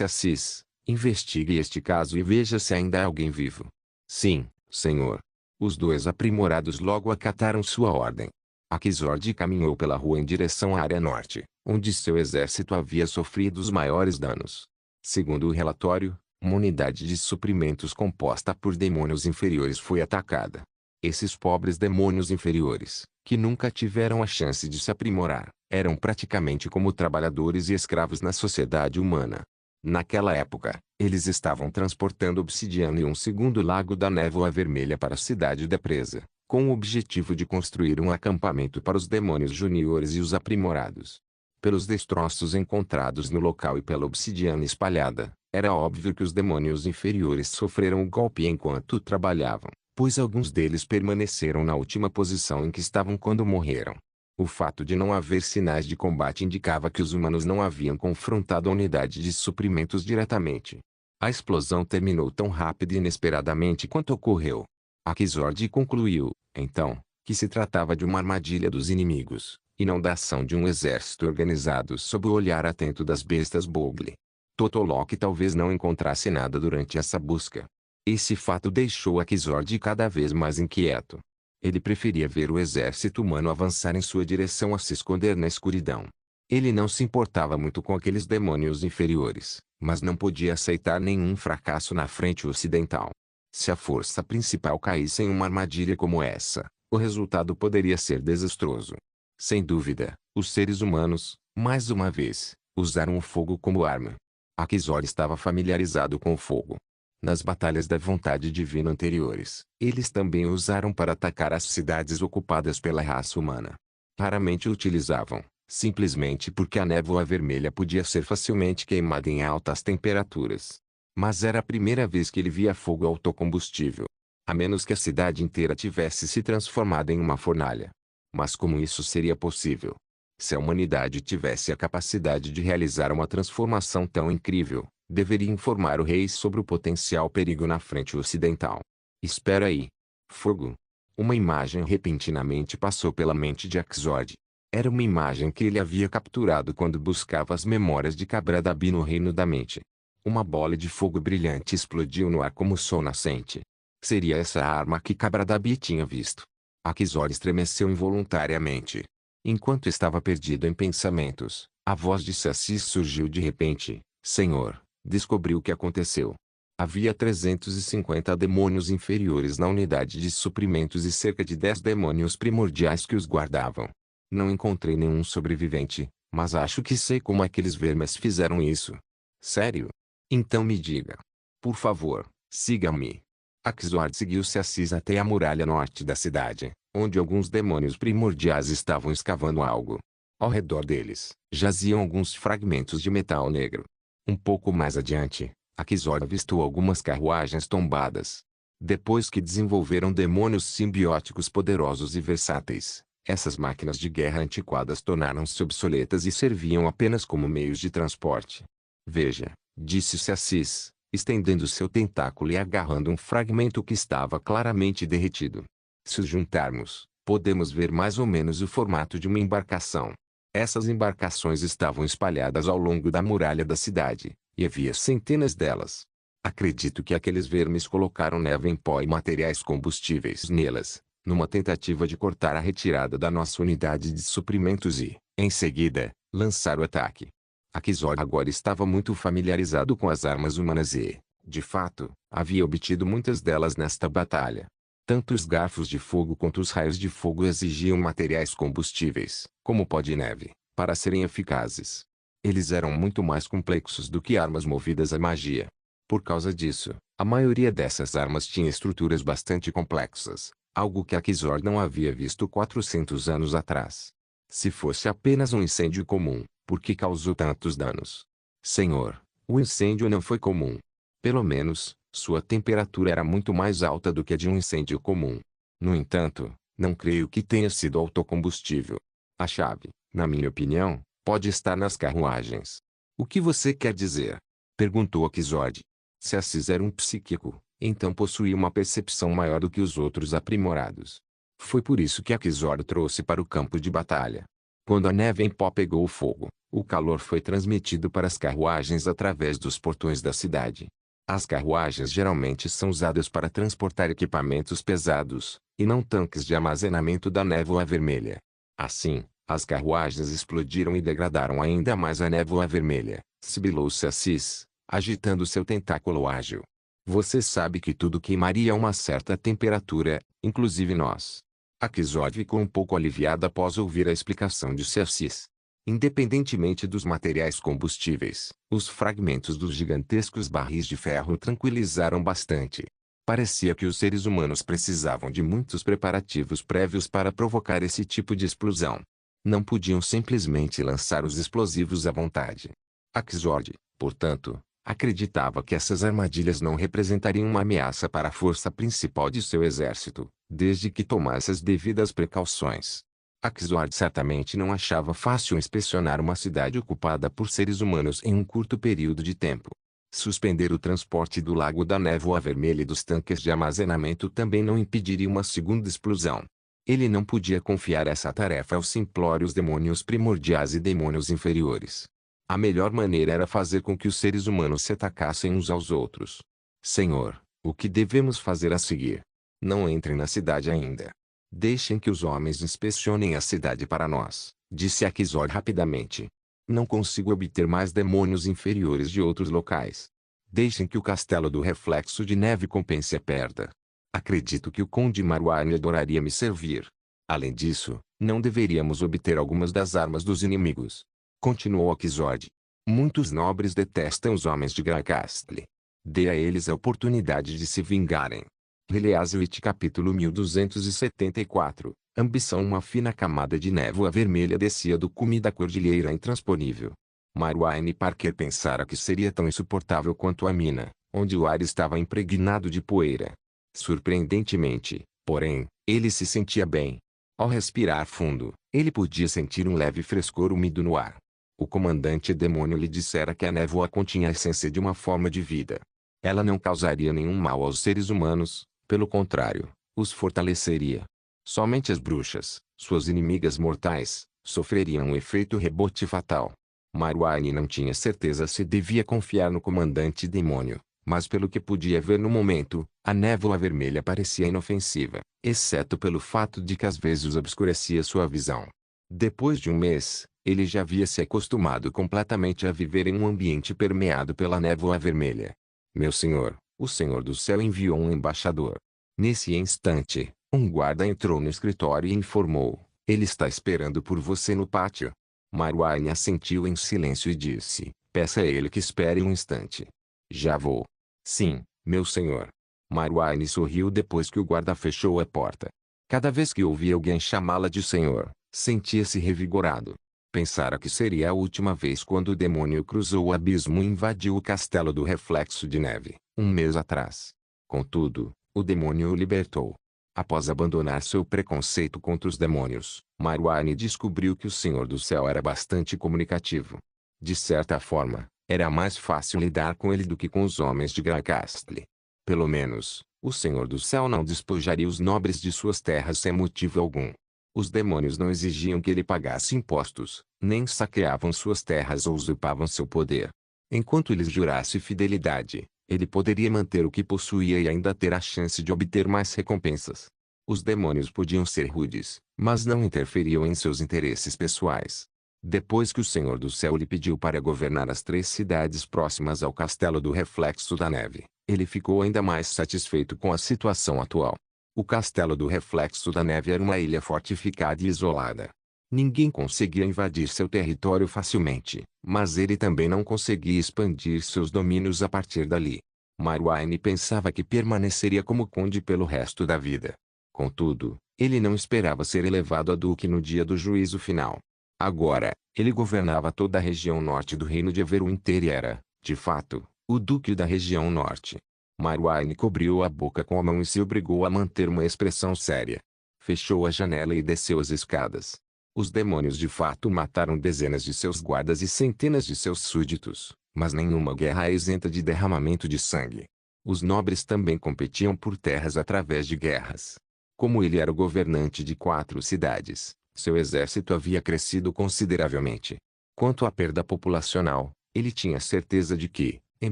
Assis, investigue este caso e veja se ainda há alguém vivo. Sim, senhor. Os dois aprimorados logo acataram sua ordem. Akizord caminhou pela rua em direção à área norte, onde seu exército havia sofrido os maiores danos. Segundo o relatório, uma unidade de suprimentos composta por demônios inferiores foi atacada. Esses pobres demônios inferiores, que nunca tiveram a chance de se aprimorar, eram praticamente como trabalhadores e escravos na sociedade humana. Naquela época, eles estavam transportando obsidiana e um segundo lago da névoa vermelha para a cidade da presa, com o objetivo de construir um acampamento para os demônios juniores e os aprimorados. Pelos destroços encontrados no local e pela obsidiana espalhada, era óbvio que os demônios inferiores sofreram o golpe enquanto trabalhavam, pois alguns deles permaneceram na última posição em que estavam quando morreram. O fato de não haver sinais de combate indicava que os humanos não haviam confrontado a unidade de suprimentos diretamente. A explosão terminou tão rápida e inesperadamente quanto ocorreu. Akizord concluiu, então, que se tratava de uma armadilha dos inimigos, e não da ação de um exército organizado sob o olhar atento das bestas Bogli. Totolok talvez não encontrasse nada durante essa busca. Esse fato deixou Akizord cada vez mais inquieto. Ele preferia ver o exército humano avançar em sua direção a se esconder na escuridão. Ele não se importava muito com aqueles demônios inferiores, mas não podia aceitar nenhum fracasso na frente ocidental. Se a força principal caísse em uma armadilha como essa, o resultado poderia ser desastroso. Sem dúvida, os seres humanos, mais uma vez, usaram o fogo como arma. Akizor estava familiarizado com o fogo. Nas batalhas da vontade divina anteriores, eles também o usaram para atacar as cidades ocupadas pela raça humana. Raramente o utilizavam, simplesmente porque a névoa vermelha podia ser facilmente queimada em altas temperaturas. Mas era a primeira vez que ele via fogo autocombustível. A menos que a cidade inteira tivesse se transformado em uma fornalha. Mas como isso seria possível? Se a humanidade tivesse a capacidade de realizar uma transformação tão incrível, deveria informar o rei sobre o potencial perigo na frente ocidental. Espera aí. Fogo. Uma imagem repentinamente passou pela mente de Akizord. Era uma imagem que ele havia capturado quando buscava as memórias de Cabradabi no reino da mente. Uma bola de fogo brilhante explodiu no ar como sol nascente. Seria essa a arma que Cabradabi tinha visto. Akizord estremeceu involuntariamente. Enquanto estava perdido em pensamentos, a voz de Sassis surgiu de repente. Senhor, descobri o que aconteceu. Havia 350 demônios inferiores na unidade de suprimentos e cerca de 10 demônios primordiais que os guardavam. Não encontrei nenhum sobrevivente, mas acho que sei como aqueles vermes fizeram isso. Sério? Então me diga. Por favor, siga-me. Akizord seguiu Sassis até a muralha norte da cidade, onde alguns demônios primordiais estavam escavando algo. Ao redor deles, jaziam alguns fragmentos de metal negro. Um pouco mais adiante, Akizord avistou algumas carruagens tombadas. Depois que desenvolveram demônios simbióticos poderosos e versáteis, essas máquinas de guerra antiquadas tornaram-se obsoletas e serviam apenas como meios de transporte. Veja, disse-se Assis, estendendo seu tentáculo e agarrando um fragmento que estava claramente derretido. Se os juntarmos, podemos ver mais ou menos o formato de uma embarcação. Essas embarcações estavam espalhadas ao longo da muralha da cidade, e havia centenas delas. Acredito que aqueles vermes colocaram neve em pó e materiais combustíveis nelas, numa tentativa de cortar a retirada da nossa unidade de suprimentos e, em seguida, lançar o ataque. Akizor agora estava muito familiarizado com as armas humanas e, de fato, havia obtido muitas delas nesta batalha. Tanto os garfos de fogo quanto os raios de fogo exigiam materiais combustíveis, como pó de neve, para serem eficazes. Eles eram muito mais complexos do que armas movidas à magia. Por causa disso, a maioria dessas armas tinha estruturas bastante complexas, algo que Akizor não havia visto 400 anos atrás. Se fosse apenas um incêndio comum, por que causou tantos danos? Senhor, o incêndio não foi comum. Pelo menos, sua temperatura era muito mais alta do que a de um incêndio comum. No entanto, não creio que tenha sido autocombustível. A chave, na minha opinião, pode estar nas carruagens. O que você quer dizer? Perguntou Akizord. Se Assis era um psíquico, então possuía uma percepção maior do que os outros aprimorados. Foi por isso que Akizord trouxe para o campo de batalha. Quando a neve em pó pegou fogo, o calor foi transmitido para as carruagens através dos portões da cidade. As carruagens geralmente são usadas para transportar equipamentos pesados, e não tanques de armazenamento da névoa vermelha. Assim, as carruagens explodiram e degradaram ainda mais a névoa vermelha, sibilou-se Assis, agitando seu tentáculo ágil. Você sabe que tudo queimaria a uma certa temperatura, inclusive nós. Akizord ficou um pouco aliviado após ouvir a explicação de Assis. Independentemente dos materiais combustíveis, os fragmentos dos gigantescos barris de ferro tranquilizaram bastante. Parecia que os seres humanos precisavam de muitos preparativos prévios para provocar esse tipo de explosão. Não podiam simplesmente lançar os explosivos à vontade. Axord, portanto, acreditava que essas armadilhas não representariam uma ameaça para a força principal de seu exército, desde que tomasse as devidas precauções. Axord certamente não achava fácil inspecionar uma cidade ocupada por seres humanos em um curto período de tempo. Suspender o transporte do Lago da Névoa Vermelha e dos tanques de armazenamento também não impediria uma segunda explosão. Ele não podia confiar essa tarefa aos simplórios demônios primordiais e demônios inferiores. A melhor maneira era fazer com que os seres humanos se atacassem uns aos outros. Senhor, o que devemos fazer a seguir? Não entrem na cidade ainda. Deixem que os homens inspecionem a cidade para nós, disse Axord rapidamente. Não consigo obter mais demônios inferiores de outros locais. Deixem que o castelo do reflexo de neve compense a perda. Acredito que o Conde Marwani adoraria me servir. Além disso, não deveríamos obter algumas das armas dos inimigos. Continuou Axord. Muitos nobres detestam os homens de Gracastle. Dê a eles a oportunidade de se vingarem. Heleazwit capítulo 1274. Ambição. Uma fina camada de névoa vermelha descia do cume da cordilheira intransponível. Marwani Parker pensara que seria tão insuportável quanto a mina, onde o ar estava impregnado de poeira. Surpreendentemente, porém, ele se sentia bem. Ao respirar fundo, ele podia sentir um leve frescor úmido no ar. O comandante demônio lhe dissera que a névoa continha a essência de uma forma de vida. Ela não causaria nenhum mal aos seres humanos, pelo contrário, os fortaleceria. Somente as bruxas, suas inimigas mortais, sofreriam um efeito rebote fatal. Marwani não tinha certeza se devia confiar no comandante demônio, mas pelo que podia ver no momento, a névoa vermelha parecia inofensiva, exceto pelo fato de que às vezes obscurecia sua visão. Depois de um mês, ele já havia se acostumado completamente a viver em um ambiente permeado pela névoa vermelha. Meu senhor, o Senhor do Céu enviou um embaixador. Nesse instante, um guarda entrou no escritório e informou: ele está esperando por você no pátio. Marwani assentiu em silêncio e disse: peça a ele que espere um instante. Já vou. Sim, meu senhor. Marwani sorriu depois que o guarda fechou a porta. Cada vez que ouvia alguém chamá-la de senhor, sentia-se revigorado. Pensara que seria a última vez quando o demônio cruzou o abismo e invadiu o castelo do reflexo de neve, um mês atrás. Contudo, o demônio o libertou. Após abandonar seu preconceito contra os demônios, Marwani descobriu que o Senhor do Céu era bastante comunicativo. De certa forma, era mais fácil lidar com ele do que com os homens de Gracastle. Pelo menos, o Senhor do Céu não despojaria os nobres de suas terras sem motivo algum. Os demônios não exigiam que ele pagasse impostos, nem saqueavam suas terras ou usurpavam seu poder. Enquanto lhes jurasse fidelidade, ele poderia manter o que possuía e ainda ter a chance de obter mais recompensas. Os demônios podiam ser rudes, mas não interferiam em seus interesses pessoais. Depois que o Senhor do Céu lhe pediu para governar as 3 cidades próximas ao Castelo do Reflexo da Neve, ele ficou ainda mais satisfeito com a situação atual. O Castelo do Reflexo da Neve era uma ilha fortificada e isolada. Ninguém conseguia invadir seu território facilmente, mas ele também não conseguia expandir seus domínios a partir dali. Marwani pensava que permaneceria como conde pelo resto da vida. Contudo, ele não esperava ser elevado a duque no dia do juízo final. Agora, ele governava toda a região norte do reino de Everwinter e era, de fato, o duque da região norte. Marwani cobriu a boca com a mão e se obrigou a manter uma expressão séria. Fechou a janela e desceu as escadas. Os demônios de fato mataram dezenas de seus guardas e centenas de seus súditos, mas nenhuma guerra é isenta de derramamento de sangue. Os nobres também competiam por terras através de guerras. Como ele era o governante de 4 cidades, seu exército havia crescido consideravelmente. Quanto à perda populacional, ele tinha certeza de que, em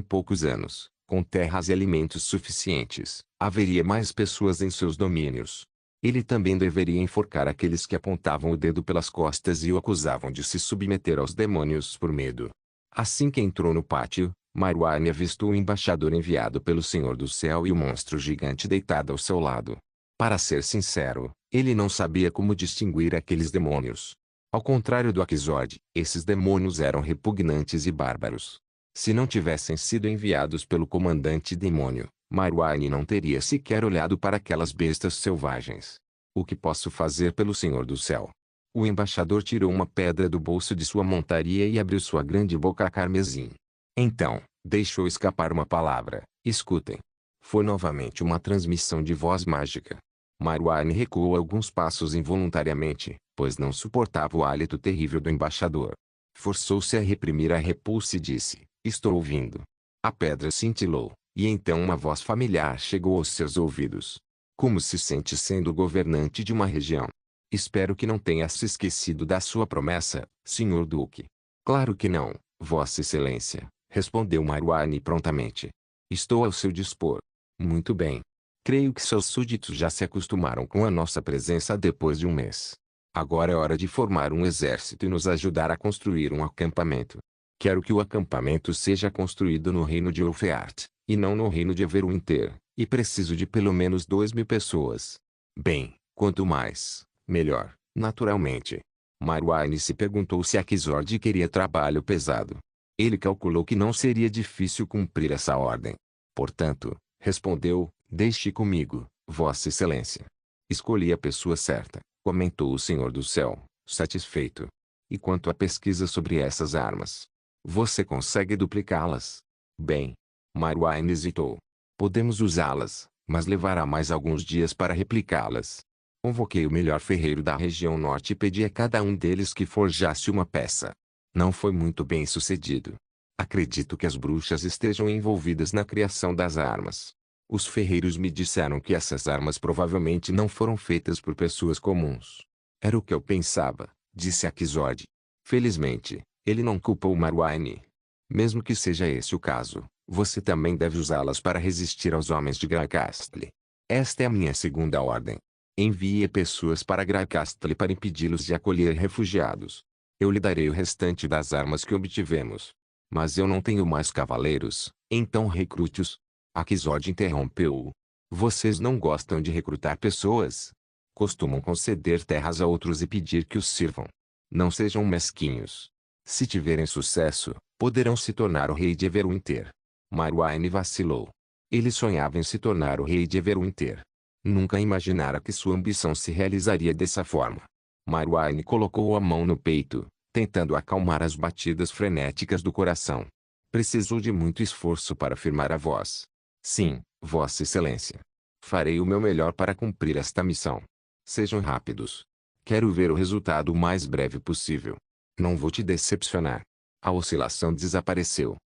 poucos anos, com terras e alimentos suficientes, haveria mais pessoas em seus domínios. Ele também deveria enforcar aqueles que apontavam o dedo pelas costas e o acusavam de se submeter aos demônios por medo. Assim que entrou no pátio, Marwani avistou o embaixador enviado pelo Senhor do Céu e o monstro gigante deitado ao seu lado. Para ser sincero, ele não sabia como distinguir aqueles demônios. Ao contrário do Aquizord, esses demônios eram repugnantes e bárbaros. Se não tivessem sido enviados pelo comandante demônio, Marwaine não teria sequer olhado para aquelas bestas selvagens. O que posso fazer pelo Senhor do Céu? O embaixador tirou uma pedra do bolso de sua montaria e abriu sua grande boca carmesim. Então, deixou escapar uma palavra. Escutem. Foi novamente uma transmissão de voz mágica. Marwaine recuou alguns passos involuntariamente, pois não suportava o hálito terrível do embaixador. Forçou-se a reprimir a repulsa e disse: "Estou ouvindo." A pedra cintilou, e então uma voz familiar chegou aos seus ouvidos. "Como se sente sendo governante de uma região? Espero que não tenha se esquecido da sua promessa, Sr. Duque." "Claro que não, Vossa Excelência," respondeu Marwaine prontamente. "Estou ao seu dispor." "Muito bem. Creio que seus súditos já se acostumaram com a nossa presença depois de um mês. Agora é hora de formar um exército e nos ajudar a construir um acampamento. Quero que o acampamento seja construído no reino de Ulfeart, e não no reino de Everwinter, e preciso de pelo menos 2.000 pessoas. Bem, quanto mais, melhor, naturalmente." Marwaine se perguntou se Aquizord queria trabalho pesado. Ele calculou que não seria difícil cumprir essa ordem. Portanto, respondeu: "Deixe comigo, Vossa Excelência." "Escolhi a pessoa certa," comentou o Senhor do Céu, satisfeito. "E quanto à pesquisa sobre essas armas? Você consegue duplicá-las?" "Bem." Marwaine hesitou. "Podemos usá-las, mas levará mais alguns dias para replicá-las." Convoquei o melhor ferreiro da região norte e pedi a cada um deles que forjasse uma peça. Não foi muito bem sucedido. Acredito que as bruxas estejam envolvidas na criação das armas. Os ferreiros me disseram que essas armas provavelmente não foram feitas por pessoas comuns. Era o que eu pensava, disse Aquizord. Felizmente, ele não culpou Marwaine. Mesmo que seja esse o caso, você também deve usá-las para resistir aos homens de Graicastle. Esta é a minha segunda ordem. Envie pessoas para Graicastle para impedi-los de acolher refugiados. Eu lhe darei o restante das armas que obtivemos. Mas eu não tenho mais cavaleiros, então recrute-os. Aquizord interrompeu-o. Vocês não gostam de recrutar pessoas? Costumam conceder terras a outros e pedir que os sirvam. Não sejam mesquinhos. Se tiverem sucesso, poderão se tornar o rei de Everwinter. Marwaine vacilou. Ele sonhava em se tornar o rei de Everwinter. Nunca imaginara que sua ambição se realizaria dessa forma. Marwaine colocou a mão no peito, tentando acalmar as batidas frenéticas do coração. Precisou de muito esforço para firmar a voz. "Sim, Vossa Excelência. Farei o meu melhor para cumprir esta missão. Sejam rápidos. Quero ver o resultado o mais breve possível. Não vou te decepcionar." A oscilação desapareceu.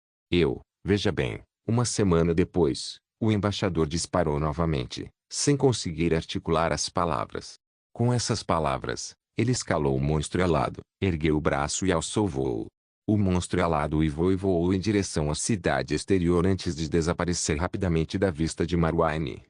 Veja bem, uma semana depois, o embaixador disparou novamente, sem conseguir articular as palavras. Com essas palavras, ele escalou o monstro alado, ergueu o braço e alçou voo. O monstro alado uivou e voou em direção à cidade exterior antes de desaparecer rapidamente da vista de Marwaine.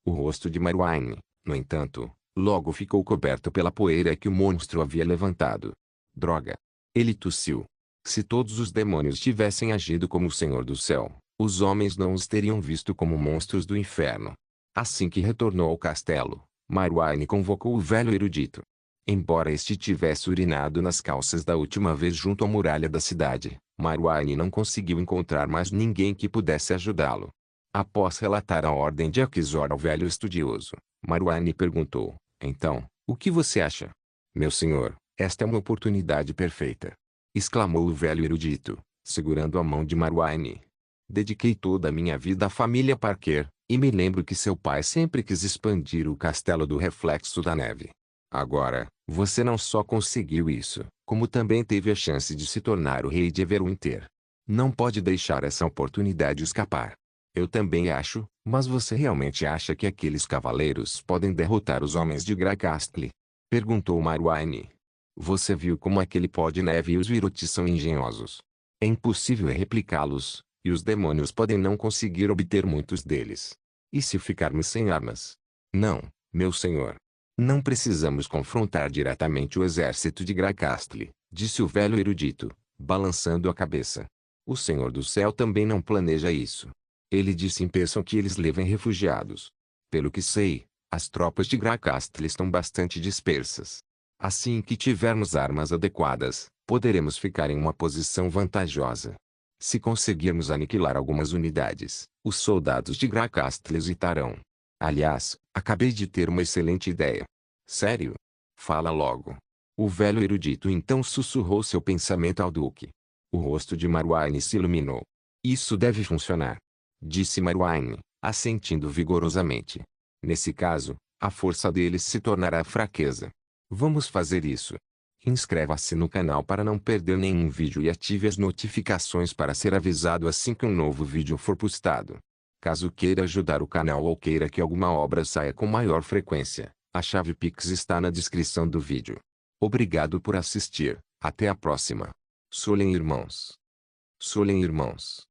O rosto de Marwaine, no entanto, logo ficou coberto pela poeira que o monstro havia levantado. Droga! Ele tossiu. Se todos os demônios tivessem agido como o Senhor do Céu, os homens não os teriam visto como monstros do inferno. Assim que retornou ao castelo, Marwaine convocou o velho erudito. Embora este tivesse urinado nas calças da última vez junto à muralha da cidade, Marwaine não conseguiu encontrar mais ninguém que pudesse ajudá-lo. Após relatar a ordem de Aquizord ao velho estudioso, Marwaine perguntou: "Então, o que você acha?" "Meu senhor, esta é uma oportunidade perfeita," exclamou o velho erudito, segurando a mão de Marwaine. "Dediquei toda a minha vida à família Parker, e me lembro que seu pai sempre quis expandir o castelo do Reflexo da Neve. Agora, você não só conseguiu isso, como também teve a chance de se tornar o rei de Everwinter. Não pode deixar essa oportunidade escapar." "Eu também acho, mas você realmente acha que aqueles cavaleiros podem derrotar os homens de Graicastle?" perguntou Marwaine. "Você viu como aquele pó de neve e os virotes são engenhosos. É impossível replicá-los, e os demônios podem não conseguir obter muitos deles. E se ficarmos sem armas?" "Não, meu senhor. Não precisamos confrontar diretamente o exército de Graicastle," disse o velho erudito, balançando a cabeça. "O Senhor do Céu também não planeja isso. Ele disse impeçam que eles levem refugiados. Pelo que sei, as tropas de Graicastle estão bastante dispersas. Assim que tivermos armas adequadas, poderemos ficar em uma posição vantajosa. Se conseguirmos aniquilar algumas unidades, os soldados de Grakast hesitarão. Aliás, acabei de ter uma excelente ideia. Sério? Fala logo. O velho erudito então sussurrou seu pensamento ao duque. O rosto de Marwaine se iluminou. Isso deve funcionar, disse Marwaine, assentindo vigorosamente. Nesse caso, a força deles se tornará fraqueza. Vamos fazer isso. Inscreva-se no canal para não perder nenhum vídeo e ative as notificações para ser avisado assim que um novo vídeo for postado. Caso queira ajudar o canal ou queira que alguma obra saia com maior frequência, a chave Pix está na descrição do vídeo. Obrigado por assistir, até a próxima. Solem irmãos. Solem irmãos.